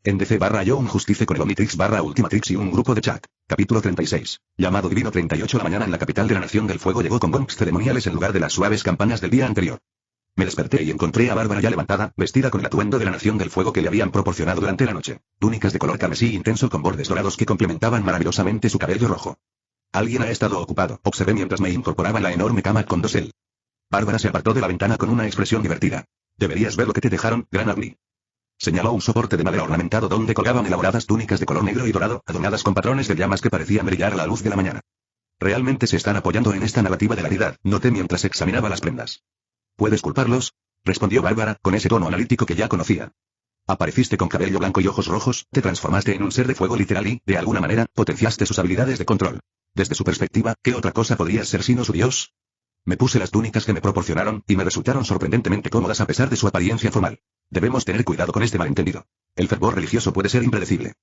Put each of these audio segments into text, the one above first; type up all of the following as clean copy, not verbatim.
En DC/John Justice con el Omnitrix/Ultimatrix y un grupo de chat. Capítulo 36. Llamado Divino 38. La mañana en la capital de la Nación del Fuego llegó con gongs ceremoniales en lugar de las suaves campanas del día anterior. Me desperté y encontré a Bárbara ya levantada, vestida con el atuendo de la Nación del Fuego que le habían proporcionado durante la noche. Túnicas de color carmesí intenso con bordes dorados que complementaban maravillosamente su cabello rojo. Alguien ha estado ocupado, observé mientras me incorporaba en la enorme cama con dosel. Bárbara se apartó de la ventana con una expresión divertida. Deberías ver lo que te dejaron, Gran Ugly. Señaló un soporte de madera ornamentado donde colgaban elaboradas túnicas de color negro y dorado, adornadas con patrones de llamas que parecían brillar a la luz de la mañana. Realmente se están apoyando en esta narrativa de la deidad, noté mientras examinaba las prendas. ¿Puedes culparlos?, respondió Bárbara, con ese tono analítico que ya conocía. Apareciste con cabello blanco y ojos rojos, te transformaste en un ser de fuego literal y, de alguna manera, potenciaste sus habilidades de control. Desde su perspectiva, ¿qué otra cosa podrías ser sino su dios? Me puse las túnicas que me proporcionaron, y me resultaron sorprendentemente cómodas a pesar de su apariencia formal. Debemos tener cuidado con este malentendido. El fervor religioso puede ser impredecible.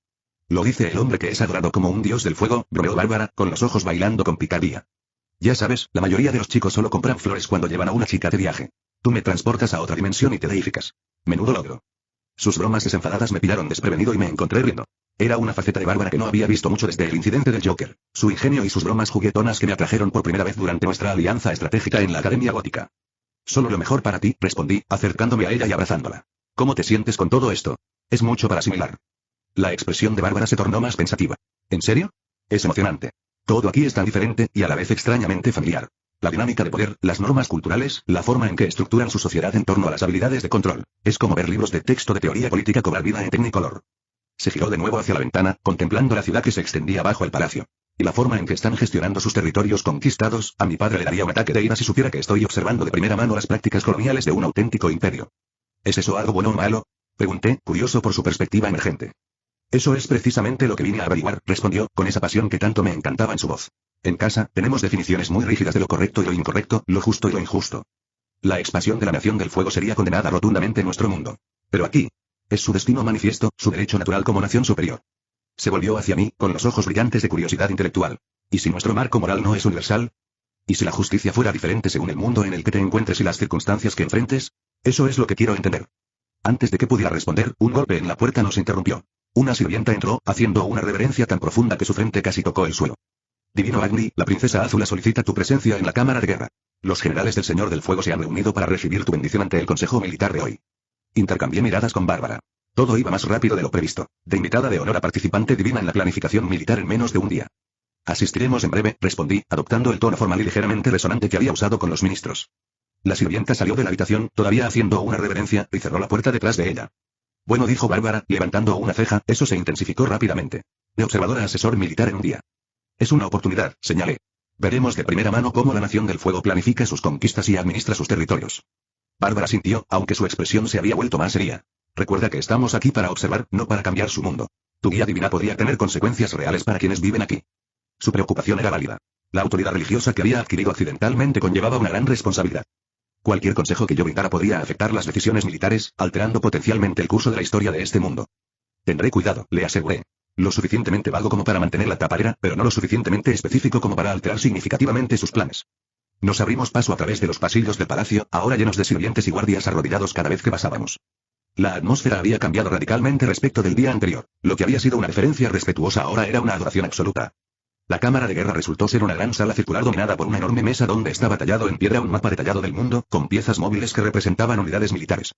Lo dice el hombre que es adorado como un dios del fuego, bromeó Bárbara, con los ojos bailando con picardía. Ya sabes, la mayoría de los chicos solo compran flores cuando llevan a una chica de viaje. Tú me transportas a otra dimensión y te deificas. Menudo logro. Sus bromas desenfadadas me pillaron desprevenido y me encontré riendo. Era una faceta de Bárbara que no había visto mucho desde el incidente del Joker, su ingenio y sus bromas juguetonas que me atrajeron por primera vez durante nuestra alianza estratégica en la Academia Gótica. Solo lo mejor para ti, respondí, acercándome a ella y abrazándola. ¿Cómo te sientes con todo esto? Es mucho para asimilar. La expresión de Bárbara se tornó más pensativa. ¿En serio? Es emocionante. Todo aquí es tan diferente, y a la vez extrañamente familiar. La dinámica de poder, las normas culturales, la forma en que estructuran su sociedad en torno a las habilidades de control. Es como ver libros de texto de teoría política cobrar vida en Technicolor. Se giró de nuevo hacia la ventana, contemplando la ciudad que se extendía bajo el palacio. Y la forma en que están gestionando sus territorios conquistados, a mi padre le daría un ataque de ira si supiera que estoy observando de primera mano las prácticas coloniales de un auténtico imperio. ¿Es eso algo bueno o malo?, pregunté, curioso por su perspectiva emergente. Eso es precisamente lo que vine a averiguar, respondió, con esa pasión que tanto me encantaba en su voz. En casa, tenemos definiciones muy rígidas de lo correcto y lo incorrecto, lo justo y lo injusto. La expansión de la Nación del Fuego sería condenada rotundamente en nuestro mundo. Pero aquí, es su destino manifiesto, su derecho natural como nación superior. Se volvió hacia mí, con los ojos brillantes de curiosidad intelectual. ¿Y si nuestro marco moral no es universal? ¿Y si la justicia fuera diferente según el mundo en el que te encuentres y las circunstancias que enfrentes? Eso es lo que quiero entender. Antes de que pudiera responder, un golpe en la puerta nos interrumpió. Una sirvienta entró, haciendo una reverencia tan profunda que su frente casi tocó el suelo. Divino Agni, la princesa Azula solicita tu presencia en la Cámara de Guerra. Los generales del Señor del Fuego se han reunido para recibir tu bendición ante el Consejo Militar de hoy. Intercambié miradas con Bárbara. Todo iba más rápido de lo previsto. De invitada de honor a participante divina en la planificación militar en menos de un día. Asistiremos en breve, respondí, adoptando el tono formal y ligeramente resonante que había usado con los ministros. La sirvienta salió de la habitación, todavía haciendo una reverencia, y cerró la puerta detrás de ella. Bueno, dijo Bárbara, levantando una ceja, eso se intensificó rápidamente. De observadora a asesor militar en un día. Es una oportunidad, señalé. Veremos de primera mano cómo la Nación del Fuego planifica sus conquistas y administra sus territorios. Bárbara sintió, aunque su expresión se había vuelto más seria. Recuerda que estamos aquí para observar, no para cambiar su mundo. Tu guía divina podría tener consecuencias reales para quienes viven aquí. Su preocupación era válida. La autoridad religiosa que había adquirido accidentalmente conllevaba una gran responsabilidad. Cualquier consejo que yo brindara podría afectar las decisiones militares, alterando potencialmente el curso de la historia de este mundo. Tendré cuidado, le aseguré. Lo suficientemente vago como para mantener la tapadera, pero no lo suficientemente específico como para alterar significativamente sus planes. Nos abrimos paso a través de los pasillos del palacio, ahora llenos de sirvientes y guardias arrodillados cada vez que pasábamos. La atmósfera había cambiado radicalmente respecto del día anterior. Lo que había sido una deferencia respetuosa ahora era una adoración absoluta. La cámara de guerra resultó ser una gran sala circular dominada por una enorme mesa donde estaba tallado en piedra un mapa detallado del mundo, con piezas móviles que representaban unidades militares.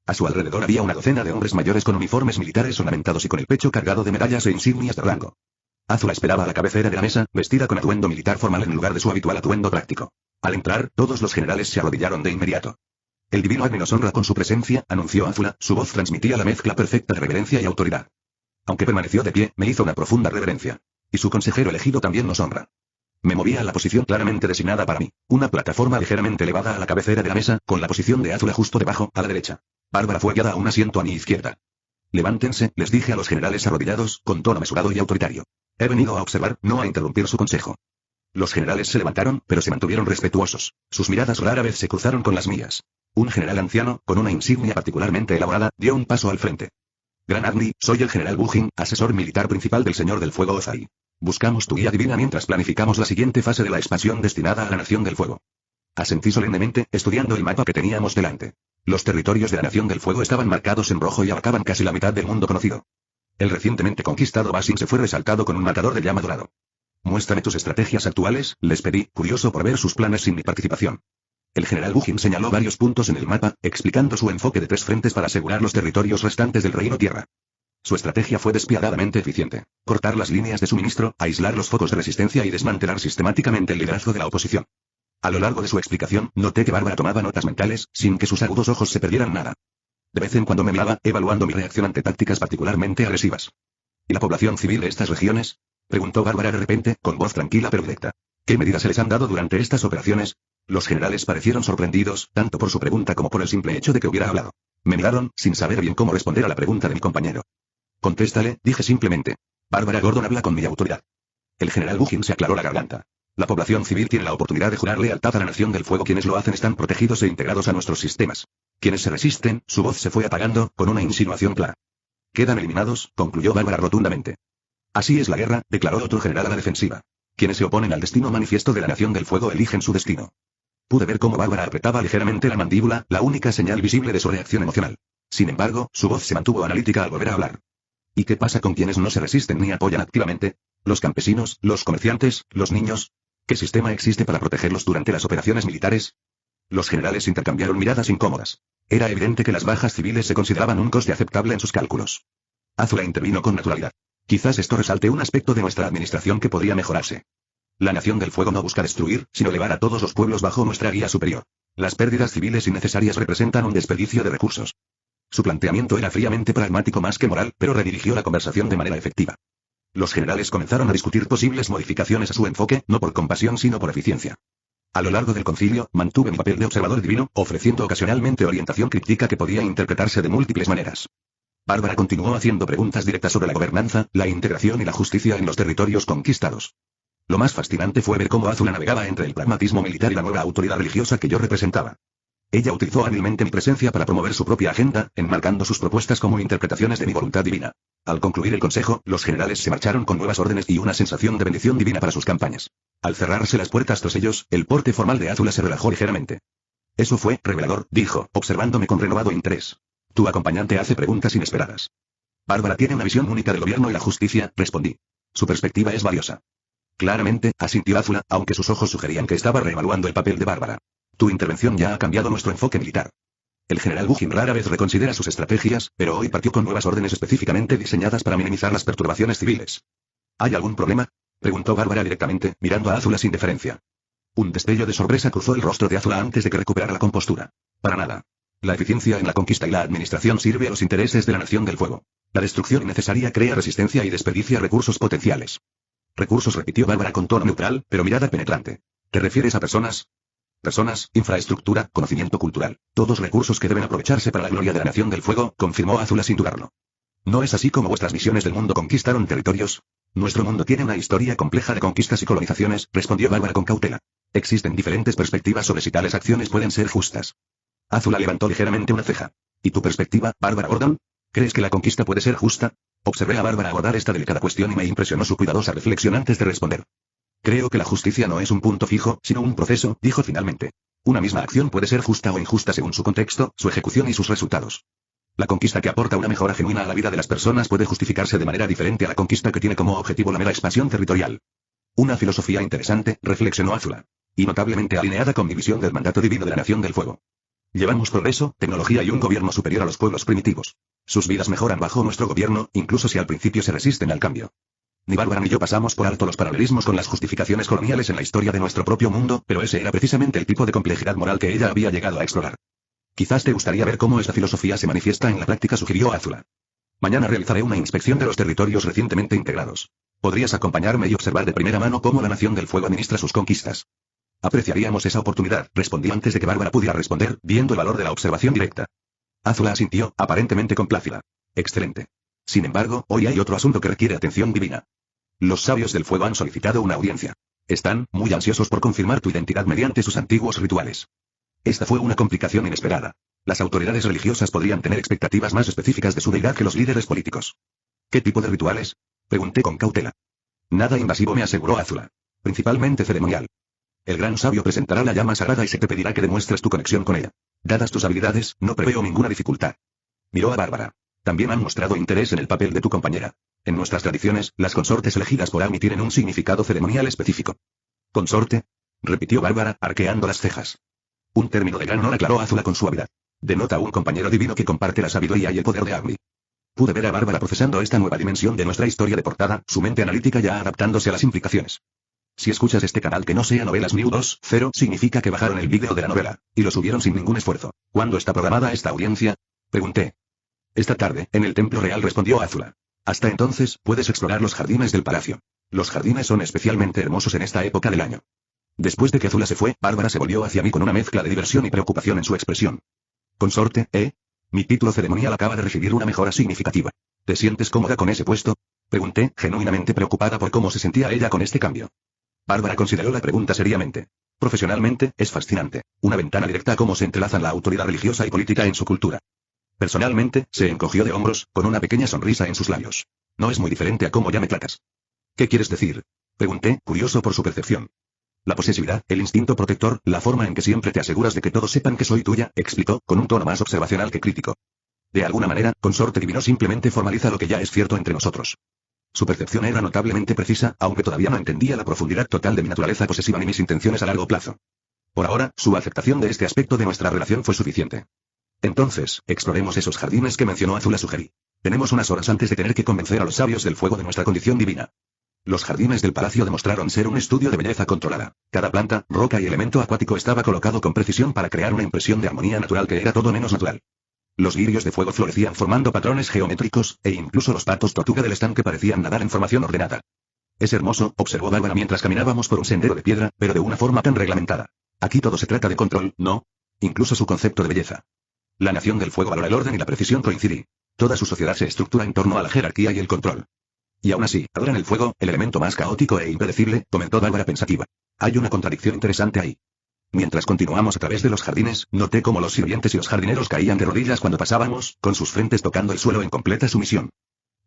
A su alrededor había una docena de hombres mayores con uniformes militares ornamentados y con el pecho cargado de medallas e insignias de rango. Azula esperaba a la cabecera de la mesa, vestida con atuendo militar formal en lugar de su habitual atuendo práctico. Al entrar, todos los generales se arrodillaron de inmediato. El divino Agni nos honra con su presencia, anunció Azula, su voz transmitía la mezcla perfecta de reverencia y autoridad. Aunque permaneció de pie, me hizo una profunda reverencia. Y su consejero elegido también nos honra. Me movía a la posición claramente designada para mí, una plataforma ligeramente elevada a la cabecera de la mesa, con la posición de Azula justo debajo, a la derecha. Bárbara fue guiada a un asiento a mi izquierda. Levántense, les dije a los generales arrodillados, con tono mesurado y autoritario. He venido a observar, no a interrumpir su consejo. Los generales se levantaron, pero se mantuvieron respetuosos. Sus miradas rara vez se cruzaron con las mías. Un general anciano, con una insignia particularmente elaborada, dio un paso al frente. Gran Agni, soy el general Bujin, asesor militar principal del Señor del Fuego Ozai. Buscamos tu guía divina mientras planificamos la siguiente fase de la expansión destinada a la Nación del Fuego. Asentí solemnemente, estudiando el mapa que teníamos delante. Los territorios de la Nación del Fuego estaban marcados en rojo y abarcaban casi la mitad del mundo conocido. El recientemente conquistado Basin se fue resaltado con un matador de llama dorado. Muéstrame tus estrategias actuales, les pedí, curioso por ver sus planes sin mi participación. El general Bujin señaló varios puntos en el mapa, explicando su enfoque de 3 frentes para asegurar los territorios restantes del Reino Tierra. Su estrategia fue despiadadamente eficiente: cortar las líneas de suministro, aislar los focos de resistencia y desmantelar sistemáticamente el liderazgo de la oposición. A lo largo de su explicación, noté que Bárbara tomaba notas mentales, sin que sus agudos ojos se perdieran nada. De vez en cuando me miraba, evaluando mi reacción ante tácticas particularmente agresivas. ¿Y la población civil de estas regiones?, preguntó Bárbara de repente, con voz tranquila pero directa. ¿Qué medidas se les han dado durante estas operaciones? Los generales parecieron sorprendidos, tanto por su pregunta como por el simple hecho de que hubiera hablado. Me miraron, sin saber bien cómo responder a la pregunta de mi compañero. Contéstale, dije simplemente. Bárbara Gordon habla con mi autoridad. El general Bujin se aclaró la garganta. La población civil tiene la oportunidad de jurar lealtad a la Nación del Fuego. Quienes lo hacen están protegidos e integrados a nuestros sistemas. Quienes se resisten, su voz se fue apagando, con una insinuación clara. Quedan eliminados, concluyó Bárbara rotundamente. Así es la guerra, declaró otro general a la defensiva. Quienes se oponen al destino manifiesto de la Nación del Fuego eligen su destino. Pude ver cómo Bárbara apretaba ligeramente la mandíbula, la única señal visible de su reacción emocional. Sin embargo, su voz se mantuvo analítica al volver a hablar. ¿Y qué pasa con quienes no se resisten ni apoyan activamente? ¿Los campesinos, los comerciantes, los niños? ¿Qué sistema existe para protegerlos durante las operaciones militares? Los generales intercambiaron miradas incómodas. Era evidente que las bajas civiles se consideraban un coste aceptable en sus cálculos. Azula intervino con naturalidad. Quizás esto resalte un aspecto de nuestra administración que podría mejorarse. La Nación del Fuego no busca destruir, sino elevar a todos los pueblos bajo nuestra guía superior. Las pérdidas civiles innecesarias representan un desperdicio de recursos. Su planteamiento era fríamente pragmático más que moral, pero redirigió la conversación de manera efectiva. Los generales comenzaron a discutir posibles modificaciones a su enfoque, no por compasión sino por eficiencia. A lo largo del concilio, mantuve mi papel de observador divino, ofreciendo ocasionalmente orientación críptica que podía interpretarse de múltiples maneras. Bárbara continuó haciendo preguntas directas sobre la gobernanza, la integración y la justicia en los territorios conquistados. Lo más fascinante fue ver cómo Azula navegaba entre el pragmatismo militar y la nueva autoridad religiosa que yo representaba. Ella utilizó hábilmente mi presencia para promover su propia agenda, enmarcando sus propuestas como interpretaciones de mi voluntad divina. Al concluir el consejo, los generales se marcharon con nuevas órdenes y una sensación de bendición divina para sus campañas. Al cerrarse las puertas tras ellos, el porte formal de Azula se relajó ligeramente. Eso fue revelador, dijo, observándome con renovado interés. Tu acompañante hace preguntas inesperadas. Bárbara tiene una visión única del gobierno y la justicia, respondí. Su perspectiva es valiosa. Claramente, asintió Azula, aunque sus ojos sugerían que estaba reevaluando el papel de Bárbara. Tu intervención ya ha cambiado nuestro enfoque militar. El general Bujin rara vez reconsidera sus estrategias, pero hoy partió con nuevas órdenes específicamente diseñadas para minimizar las perturbaciones civiles. ¿Hay algún problema?, preguntó Bárbara directamente, mirando a Azula sin deferencia. Un destello de sorpresa cruzó el rostro de Azula antes de que recuperara la compostura. Para nada. La eficiencia en la conquista y la administración sirve a los intereses de la Nación del Fuego. La destrucción innecesaria crea resistencia y desperdicia recursos potenciales. Recursos, repitió Bárbara con tono neutral, pero mirada penetrante. ¿Te refieres a personas? Personas, infraestructura, conocimiento cultural. Todos recursos que deben aprovecharse para la gloria de la Nación del Fuego, confirmó Azula sin dudarlo. ¿No es así como vuestras visiones del mundo conquistaron territorios? Nuestro mundo tiene una historia compleja de conquistas y colonizaciones, respondió Bárbara con cautela. Existen diferentes perspectivas sobre si tales acciones pueden ser justas. Azula levantó ligeramente una ceja. ¿Y tu perspectiva, Bárbara Gordon? ¿Crees que la conquista puede ser justa? Observé a Bárbara abordar esta delicada cuestión y me impresionó su cuidadosa reflexión antes de responder. Creo que la justicia no es un punto fijo, sino un proceso, dijo finalmente. Una misma acción puede ser justa o injusta según su contexto, su ejecución y sus resultados. La conquista que aporta una mejora genuina a la vida de las personas puede justificarse de manera diferente a la conquista que tiene como objetivo la mera expansión territorial. Una filosofía interesante, reflexionó Azula. Y notablemente alineada con mi visión del mandato divino de la Nación del Fuego. Llevamos progreso, tecnología y un gobierno superior a los pueblos primitivos. Sus vidas mejoran bajo nuestro gobierno, incluso si al principio se resisten al cambio. Ni Bárbara ni yo pasamos por alto los paralelismos con las justificaciones coloniales en la historia de nuestro propio mundo, pero ese era precisamente el tipo de complejidad moral que ella había llegado a explorar. Quizás te gustaría ver cómo esta filosofía se manifiesta en la práctica, sugirió Azula. Mañana realizaré una inspección de los territorios recientemente integrados. Podrías acompañarme y observar de primera mano cómo la Nación del Fuego administra sus conquistas. Apreciaríamos esa oportunidad, respondí antes de que Bárbara pudiera responder, viendo el valor de la observación directa. Azula asintió, aparentemente complácida. Excelente. Sin embargo, hoy hay otro asunto que requiere atención divina. Los sabios del fuego han solicitado una audiencia. Están muy ansiosos por confirmar tu identidad mediante sus antiguos rituales. Esta fue una complicación inesperada. Las autoridades religiosas podrían tener expectativas más específicas de su deidad que los líderes políticos. ¿Qué tipo de rituales?, pregunté con cautela. Nada invasivo, me aseguró Azula. Principalmente ceremonial. El gran sabio presentará la llama sagrada y se te pedirá que demuestres tu conexión con ella. Dadas tus habilidades, no preveo ninguna dificultad. Miró a Bárbara. También han mostrado interés en el papel de tu compañera. En nuestras tradiciones, las consortes elegidas por Agni tienen un significado ceremonial específico. ¿Consorte? Repitió Bárbara, arqueando las cejas. Un término de gran honor, aclaró Azula con suavidad. Denota un compañero divino que comparte la sabiduría y el poder de Agni. Pude ver a Bárbara procesando esta nueva dimensión de nuestra historia de portada, su mente analítica ya adaptándose a las implicaciones. Si escuchas este canal que no sea Novelas New 2.0, significa que bajaron el vídeo de la novela, y lo subieron sin ningún esfuerzo. ¿Cuándo está programada esta audiencia? Pregunté. Esta tarde, en el Templo Real, respondió Azula. Hasta entonces, puedes explorar los jardines del palacio. Los jardines son especialmente hermosos en esta época del año. Después de que Azula se fue, Bárbara se volvió hacia mí con una mezcla de diversión y preocupación en su expresión. Consorte, Mi título ceremonial acaba de recibir una mejora significativa. ¿Te sientes cómoda con ese puesto? Pregunté, genuinamente preocupada por cómo se sentía ella con este cambio. Bárbara consideró la pregunta seriamente. Profesionalmente, es fascinante. Una ventana directa a cómo se entrelazan la autoridad religiosa y política en su cultura. Personalmente, se encogió de hombros, con una pequeña sonrisa en sus labios. No es muy diferente a cómo ya me tratas. ¿Qué quieres decir? Pregunté, curioso por su percepción. La posesividad, el instinto protector, la forma en que siempre te aseguras de que todos sepan que soy tuya, explicó, con un tono más observacional que crítico. De alguna manera, Consorte Divino simplemente formaliza lo que ya es cierto entre nosotros. Su percepción era notablemente precisa, aunque todavía no entendía la profundidad total de mi naturaleza posesiva ni mis intenciones a largo plazo. Por ahora, su aceptación de este aspecto de nuestra relación fue suficiente. Entonces, exploremos esos jardines que mencionó Azula, sugerí. Tenemos unas horas antes de tener que convencer a los sabios del fuego de nuestra condición divina. Los jardines del palacio demostraron ser un estudio de belleza controlada. Cada planta, roca y elemento acuático estaba colocado con precisión para crear una impresión de armonía natural que era todo menos natural. Los lirios de fuego florecían formando patrones geométricos, e incluso los patos tortuga del estanque parecían nadar en formación ordenada. Es hermoso, observó Bárbara mientras caminábamos por un sendero de piedra, pero de una forma tan reglamentada. Aquí todo se trata de control, ¿no? Incluso su concepto de belleza. La nación del fuego valora el orden y la precisión, coincidí. Toda su sociedad se estructura en torno a la jerarquía y el control. Y aún así, adoran el fuego, el elemento más caótico e impredecible, comentó Bárbara pensativa. Hay una contradicción interesante ahí. Mientras continuamos a través de los jardines, noté cómo los sirvientes y los jardineros caían de rodillas cuando pasábamos, con sus frentes tocando el suelo en completa sumisión.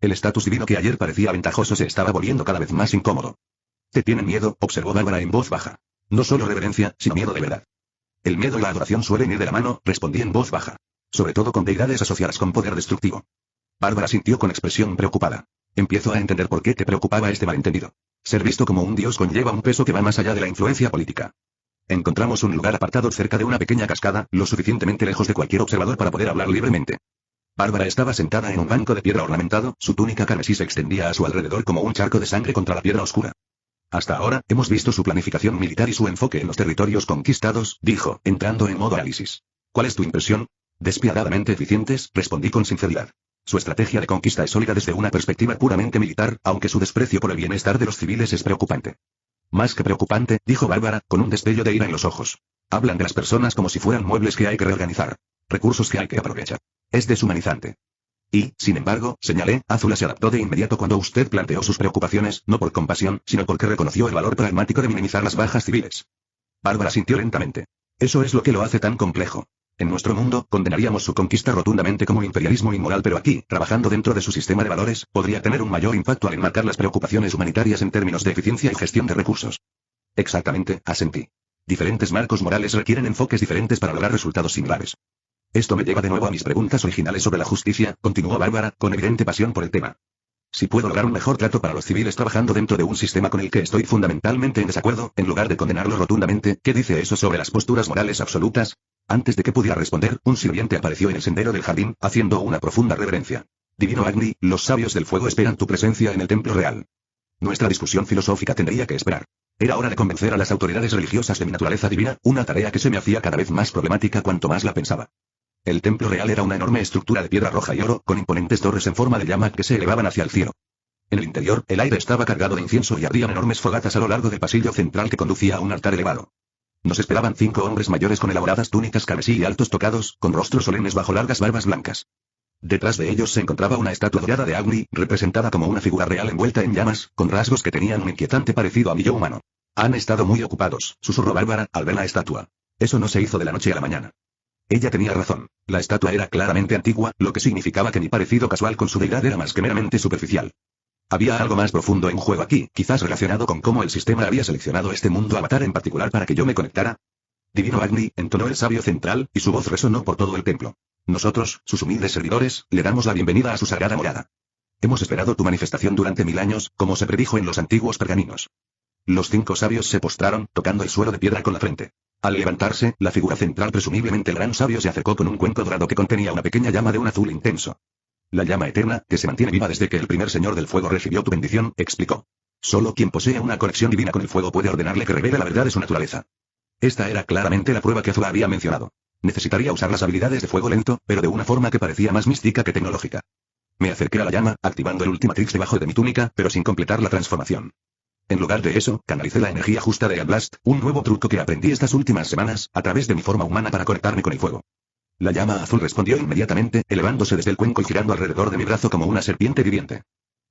El estatus divino que ayer parecía ventajoso se estaba volviendo cada vez más incómodo. ¿Te tienen miedo?, observó Bárbara en voz baja. No solo reverencia, sino miedo de verdad. El miedo y la adoración suelen ir de la mano, respondí en voz baja. Sobre todo con deidades asociadas con poder destructivo. Bárbara sintió con expresión preocupada. Empiezo a entender por qué te preocupaba este malentendido. Ser visto como un dios conlleva un peso que va más allá de la influencia política. Encontramos un lugar apartado cerca de una pequeña cascada, lo suficientemente lejos de cualquier observador para poder hablar libremente. Bárbara estaba sentada en un banco de piedra ornamentado, su túnica carmesí se extendía a su alrededor como un charco de sangre contra la piedra oscura. Hasta ahora, hemos visto su planificación militar y su enfoque en los territorios conquistados, dijo, entrando en modo análisis. ¿Cuál es tu impresión? Despiadadamente eficientes, respondí con sinceridad. Su estrategia de conquista es sólida desde una perspectiva puramente militar, aunque su desprecio por el bienestar de los civiles es preocupante. Más que preocupante, dijo Bárbara, con un destello de ira en los ojos. Hablan de las personas como si fueran muebles que hay que reorganizar. Recursos que hay que aprovechar. Es deshumanizante. Y, sin embargo, señalé, Azula se adaptó de inmediato cuando usted planteó sus preocupaciones, no por compasión, sino porque reconoció el valor pragmático de minimizar las bajas civiles. Bárbara sintió lentamente. Eso es lo que lo hace tan complejo. En nuestro mundo, condenaríamos su conquista rotundamente como imperialismo inmoral, pero aquí, trabajando dentro de su sistema de valores, podría tener un mayor impacto al enmarcar las preocupaciones humanitarias en términos de eficiencia y gestión de recursos. Exactamente, asentí. Diferentes marcos morales requieren enfoques diferentes para lograr resultados similares. Esto me lleva de nuevo a mis preguntas originales sobre la justicia, continuó Bárbara, con evidente pasión por el tema. Si puedo lograr un mejor trato para los civiles trabajando dentro de un sistema con el que estoy fundamentalmente en desacuerdo, en lugar de condenarlo rotundamente, ¿qué dice eso sobre las posturas morales absolutas? Antes de que pudiera responder, un sirviente apareció en el sendero del jardín, haciendo una profunda reverencia. Divino Agni, los sabios del fuego esperan tu presencia en el templo real. Nuestra discusión filosófica tendría que esperar. Era hora de convencer a las autoridades religiosas de mi naturaleza divina, una tarea que se me hacía cada vez más problemática cuanto más la pensaba. El templo real era una enorme estructura de piedra roja y oro, con imponentes torres en forma de llama que se elevaban hacia el cielo. En el interior, el aire estaba cargado de incienso y ardían enormes fogatas a lo largo del pasillo central que conducía a un altar elevado. Nos esperaban 5 hombres mayores con elaboradas túnicas carmesí y altos tocados, con rostros solemnes bajo largas barbas blancas. Detrás de ellos se encontraba una estatua dorada de Agni, representada como una figura real envuelta en llamas, con rasgos que tenían un inquietante parecido a mi yo humano. Han estado muy ocupados, susurró Bárbara, al ver la estatua. Eso no se hizo de la noche a la mañana. Ella tenía razón. La estatua era claramente antigua, lo que significaba que mi parecido casual con su deidad era más que meramente superficial. Había algo más profundo en juego aquí, quizás relacionado con cómo el sistema había seleccionado este mundo avatar en particular para que yo me conectara. Divino Agni, entonó el sabio central, y su voz resonó por todo el templo. Nosotros, sus humildes servidores, le damos la bienvenida a su sagrada morada. Hemos esperado tu manifestación durante 1000 años, como se predijo en los antiguos pergaminos. Los 5 sabios se postraron, tocando el suelo de piedra con la frente. Al levantarse, la figura central, presumiblemente el gran sabio, se acercó con un cuenco dorado que contenía una pequeña llama de un azul intenso. La llama eterna, que se mantiene viva desde que el primer señor del fuego recibió tu bendición, explicó. Solo quien posee una conexión divina con el fuego puede ordenarle que revele la verdad de su naturaleza. Esta era claramente la prueba que Azula había mencionado. Necesitaría usar las habilidades de fuego lento, pero de una forma que parecía más mística que tecnológica. Me acerqué a la llama, activando el Ultimatrix debajo de mi túnica, pero sin completar la transformación. En lugar de eso, canalicé la energía justa de Blast, un nuevo truco que aprendí estas últimas semanas, a través de mi forma humana para conectarme con el fuego. La llama azul respondió inmediatamente, elevándose desde el cuenco y girando alrededor de mi brazo como una serpiente viviente.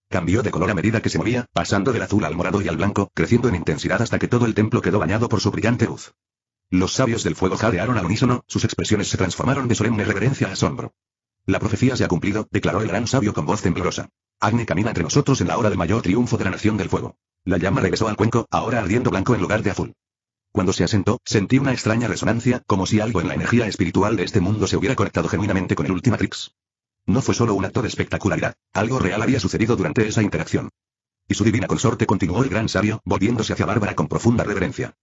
Cambió de color a medida que se movía, pasando del azul al morado y al blanco, creciendo en intensidad hasta que todo el templo quedó bañado por su brillante luz. Los sabios del fuego jadearon al unísono, sus expresiones se transformaron de solemne reverencia a asombro. La profecía se ha cumplido, declaró el gran sabio con voz temblorosa. Agni camina entre nosotros en la hora del mayor triunfo de la nación del fuego. La llama regresó al cuenco, ahora ardiendo blanco en lugar de azul. Cuando se asentó, sentí una extraña resonancia, como si algo en la energía espiritual de este mundo se hubiera conectado genuinamente con el Ultimatrix. No fue solo un acto de espectacularidad, algo real había sucedido durante esa interacción. Y su divina consorte, continuó el gran sabio, volviéndose hacia Bárbara con profunda reverencia.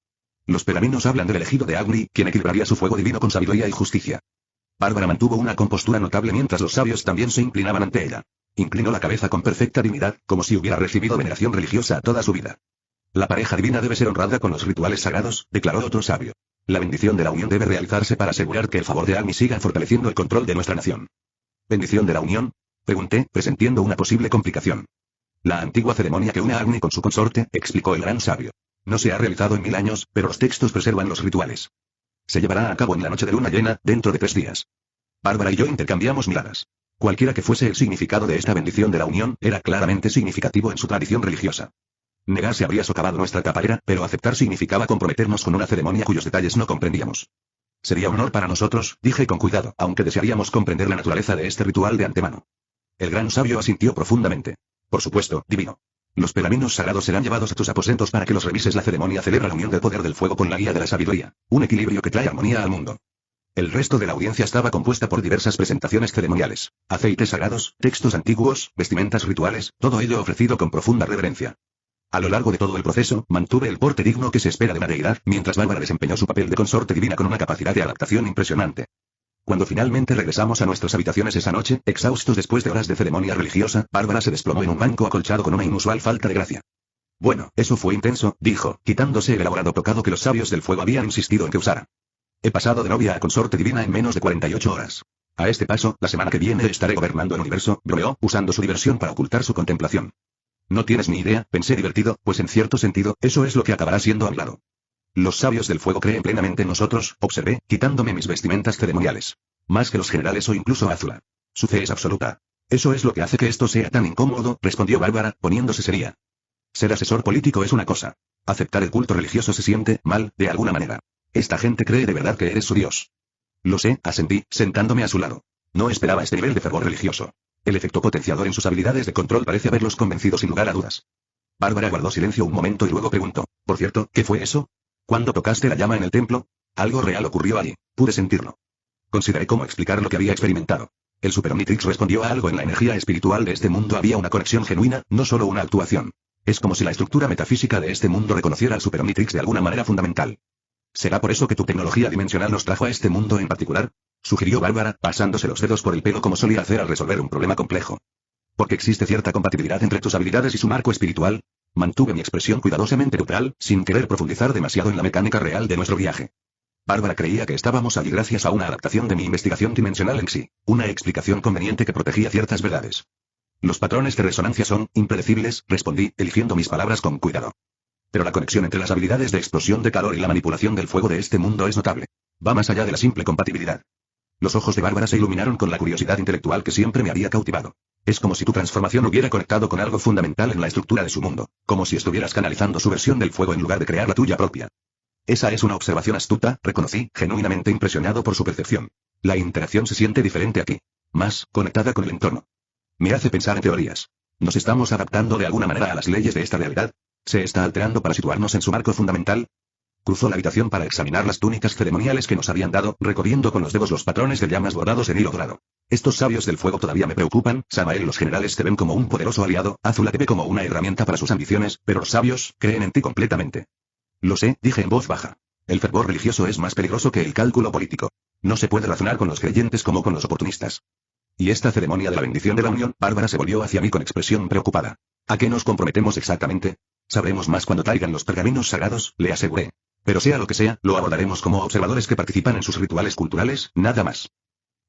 Los pergaminos hablan del elegido de Agni, quien equilibraría su fuego divino con sabiduría y justicia. Bárbara mantuvo una compostura notable mientras los sabios también se inclinaban ante ella. Inclinó la cabeza con perfecta dignidad, como si hubiera recibido veneración religiosa toda su vida. La pareja divina debe ser honrada con los rituales sagrados, declaró otro sabio. La bendición de la unión debe realizarse para asegurar que el favor de Agni siga fortaleciendo el control de nuestra nación. ¿Bendición de la unión? Pregunté, presintiendo una posible complicación. La antigua ceremonia que une a Agni con su consorte, explicó el gran sabio. No se ha realizado en 1000 años, pero los textos preservan los rituales. Se llevará a cabo en la noche de luna llena, dentro de 3 días. Bárbara y yo intercambiamos miradas. Cualquiera que fuese el significado de esta bendición de la unión, era claramente significativo en su tradición religiosa. Negarse habría socavado nuestra tapadera, pero aceptar significaba comprometernos con una ceremonia cuyos detalles no comprendíamos. Sería un honor para nosotros, dije con cuidado, aunque desearíamos comprender la naturaleza de este ritual de antemano. El gran sabio asintió profundamente. Por supuesto, divino. Los pergaminos sagrados serán llevados a tus aposentos para que los revises. La ceremonia celebra la unión del poder del fuego con la guía de la sabiduría, un equilibrio que trae armonía al mundo. El resto de la audiencia estaba compuesta por diversas presentaciones ceremoniales, aceites sagrados, textos antiguos, vestimentas rituales, todo ello ofrecido con profunda reverencia. A lo largo de todo el proceso, mantuve el porte digno que se espera de una deidad, mientras Bárbara desempeñó su papel de consorte divina con una capacidad de adaptación impresionante. Cuando finalmente regresamos a nuestras habitaciones esa noche, exhaustos después de horas de ceremonia religiosa, Bárbara se desplomó en un banco acolchado con una inusual falta de gracia. Bueno, eso fue intenso, dijo, quitándose el elaborado tocado que los sabios del fuego habían insistido en que usara. He pasado de novia a consorte divina en menos de 48 horas. A este paso, la semana que viene estaré gobernando el universo, bromeó, usando su diversión para ocultar su contemplación. No tienes ni idea, pensé divertido, pues en cierto sentido, eso es lo que acabará siendo a mi lado. Los sabios del fuego creen plenamente en nosotros, observé, quitándome mis vestimentas ceremoniales. Más que los generales o incluso Azula. Su fe es absoluta. Eso es lo que hace que esto sea tan incómodo, respondió Bárbara, poniéndose seria. Ser asesor político es una cosa. Aceptar el culto religioso se siente mal, de alguna manera. Esta gente cree de verdad que eres su dios. Lo sé, asentí, sentándome a su lado. No esperaba este nivel de fervor religioso. El efecto potenciador en sus habilidades de control parece haberlos convencido sin lugar a dudas. Bárbara guardó silencio un momento y luego preguntó, por cierto, ¿qué fue eso? ¿Cuándo tocaste la llama en el templo? Algo real ocurrió allí, pude sentirlo. Consideré cómo explicar lo que había experimentado. El Super Omnitrix respondió a algo en la energía espiritual de este mundo, había una conexión genuina, no solo una actuación. Es como si la estructura metafísica de este mundo reconociera al Super Omnitrix de alguna manera fundamental. ¿Será por eso que tu tecnología dimensional nos trajo a este mundo en particular? Sugirió Bárbara, pasándose los dedos por el pelo como solía hacer al resolver un problema complejo. Porque existe cierta compatibilidad entre tus habilidades y su marco espiritual. Mantuve mi expresión cuidadosamente neutral, sin querer profundizar demasiado en la mecánica real de nuestro viaje. Bárbara creía que estábamos allí gracias a una adaptación de mi investigación dimensional en sí, una explicación conveniente que protegía ciertas verdades. Los patrones de resonancia son impredecibles, respondí, eligiendo mis palabras con cuidado. Pero la conexión entre las habilidades de explosión de calor y la manipulación del fuego de este mundo es notable. Va más allá de la simple compatibilidad. Los ojos de Bárbara se iluminaron con la curiosidad intelectual que siempre me había cautivado. Es como si tu transformación hubiera conectado con algo fundamental en la estructura de su mundo, como si estuvieras canalizando su versión del fuego en lugar de crear la tuya propia. Esa es una observación astuta, reconocí, genuinamente impresionado por su percepción. La interacción se siente diferente aquí. Más, conectada con el entorno. Me hace pensar en teorías. ¿Nos estamos adaptando de alguna manera a las leyes de esta realidad? ¿Se está alterando para situarnos en su marco fundamental? Cruzó la habitación para examinar las túnicas ceremoniales que nos habían dado, recorriendo con los dedos los patrones de llamas bordados en hilo dorado. Estos sabios del fuego todavía me preocupan, Samael. Los generales te ven como un poderoso aliado, Azula te ve como una herramienta para sus ambiciones, pero los sabios creen en ti completamente. Lo sé, dije en voz baja. El fervor religioso es más peligroso que el cálculo político. No se puede razonar con los creyentes como con los oportunistas. ¿Y esta ceremonia de la bendición de la unión? Bárbara se volvió hacia mí con expresión preocupada. ¿A qué nos comprometemos exactamente? Sabremos más cuando traigan los pergaminos sagrados, le aseguré. Pero sea lo que sea, lo abordaremos como observadores que participan en sus rituales culturales, nada más.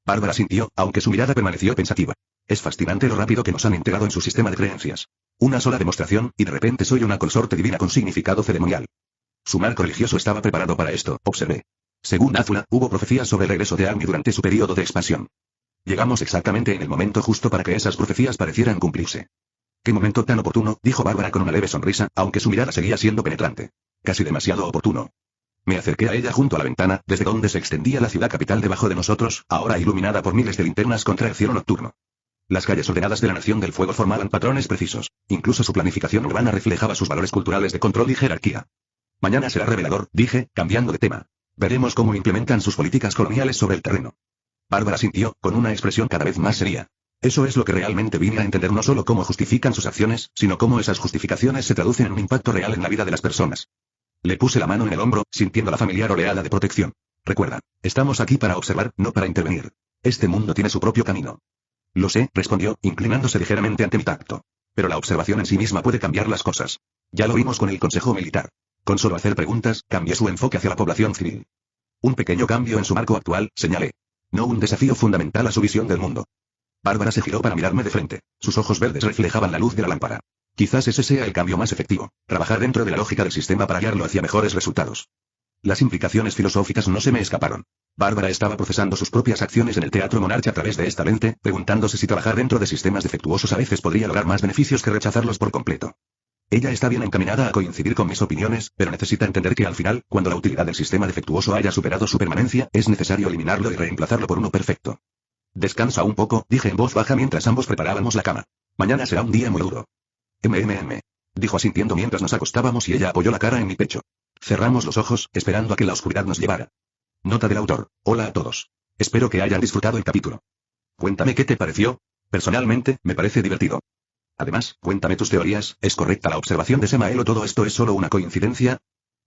Bárbara sintió, aunque su mirada permaneció pensativa. Es fascinante lo rápido que nos han integrado en su sistema de creencias. Una sola demostración, y de repente soy una consorte divina con significado ceremonial. Su marco religioso estaba preparado para esto, observé. Según Azula, hubo profecías sobre el regreso de Agni durante su periodo de expansión. Llegamos exactamente en el momento justo para que esas profecías parecieran cumplirse. «Qué momento tan oportuno», dijo Bárbara con una leve sonrisa, aunque su mirada seguía siendo penetrante. Casi demasiado oportuno. Me acerqué a ella junto a la ventana, desde donde se extendía la ciudad capital debajo de nosotros, ahora iluminada por miles de linternas contra el cielo nocturno. Las calles ordenadas de la Nación del Fuego formaban patrones precisos. Incluso su planificación urbana reflejaba sus valores culturales de control y jerarquía. Mañana será revelador, dije, cambiando de tema. Veremos cómo implementan sus políticas coloniales sobre el terreno. Bárbara sintió, con una expresión cada vez más seria. Eso es lo que realmente vine a entender, no solo cómo justifican sus acciones, sino cómo esas justificaciones se traducen en un impacto real en la vida de las personas. Le puse la mano en el hombro, sintiendo la familiar oleada de protección. Recuerda, estamos aquí para observar, no para intervenir. Este mundo tiene su propio camino. Lo sé, respondió, inclinándose ligeramente ante mi tacto. Pero la observación en sí misma puede cambiar las cosas. Ya lo vimos con el Consejo Militar. Con solo hacer preguntas, cambié su enfoque hacia la población civil. Un pequeño cambio en su marco actual, señalé. No un desafío fundamental a su visión del mundo. Bárbara se giró para mirarme de frente. Sus ojos verdes reflejaban la luz de la lámpara. Quizás ese sea el cambio más efectivo. Trabajar dentro de la lógica del sistema para guiarlo hacia mejores resultados. Las implicaciones filosóficas no se me escaparon. Bárbara estaba procesando sus propias acciones en el teatro Monarch a través de esta lente, preguntándose si trabajar dentro de sistemas defectuosos a veces podría lograr más beneficios que rechazarlos por completo. Ella está bien encaminada a coincidir con mis opiniones, pero necesita entender que al final, cuando la utilidad del sistema defectuoso haya superado su permanencia, es necesario eliminarlo y reemplazarlo por uno perfecto. Descansa un poco, dije en voz baja mientras ambos preparábamos la cama. Mañana será un día muy duro. Dijo asintiendo mientras nos acostábamos y ella apoyó la cara en mi pecho. Cerramos los ojos, esperando a que la oscuridad nos llevara. Nota del autor. Hola a todos. Espero que hayan disfrutado el capítulo. Cuéntame qué te pareció. Personalmente, me parece divertido. Además, cuéntame tus teorías, ¿es correcta la observación de Samael o todo esto es solo una coincidencia?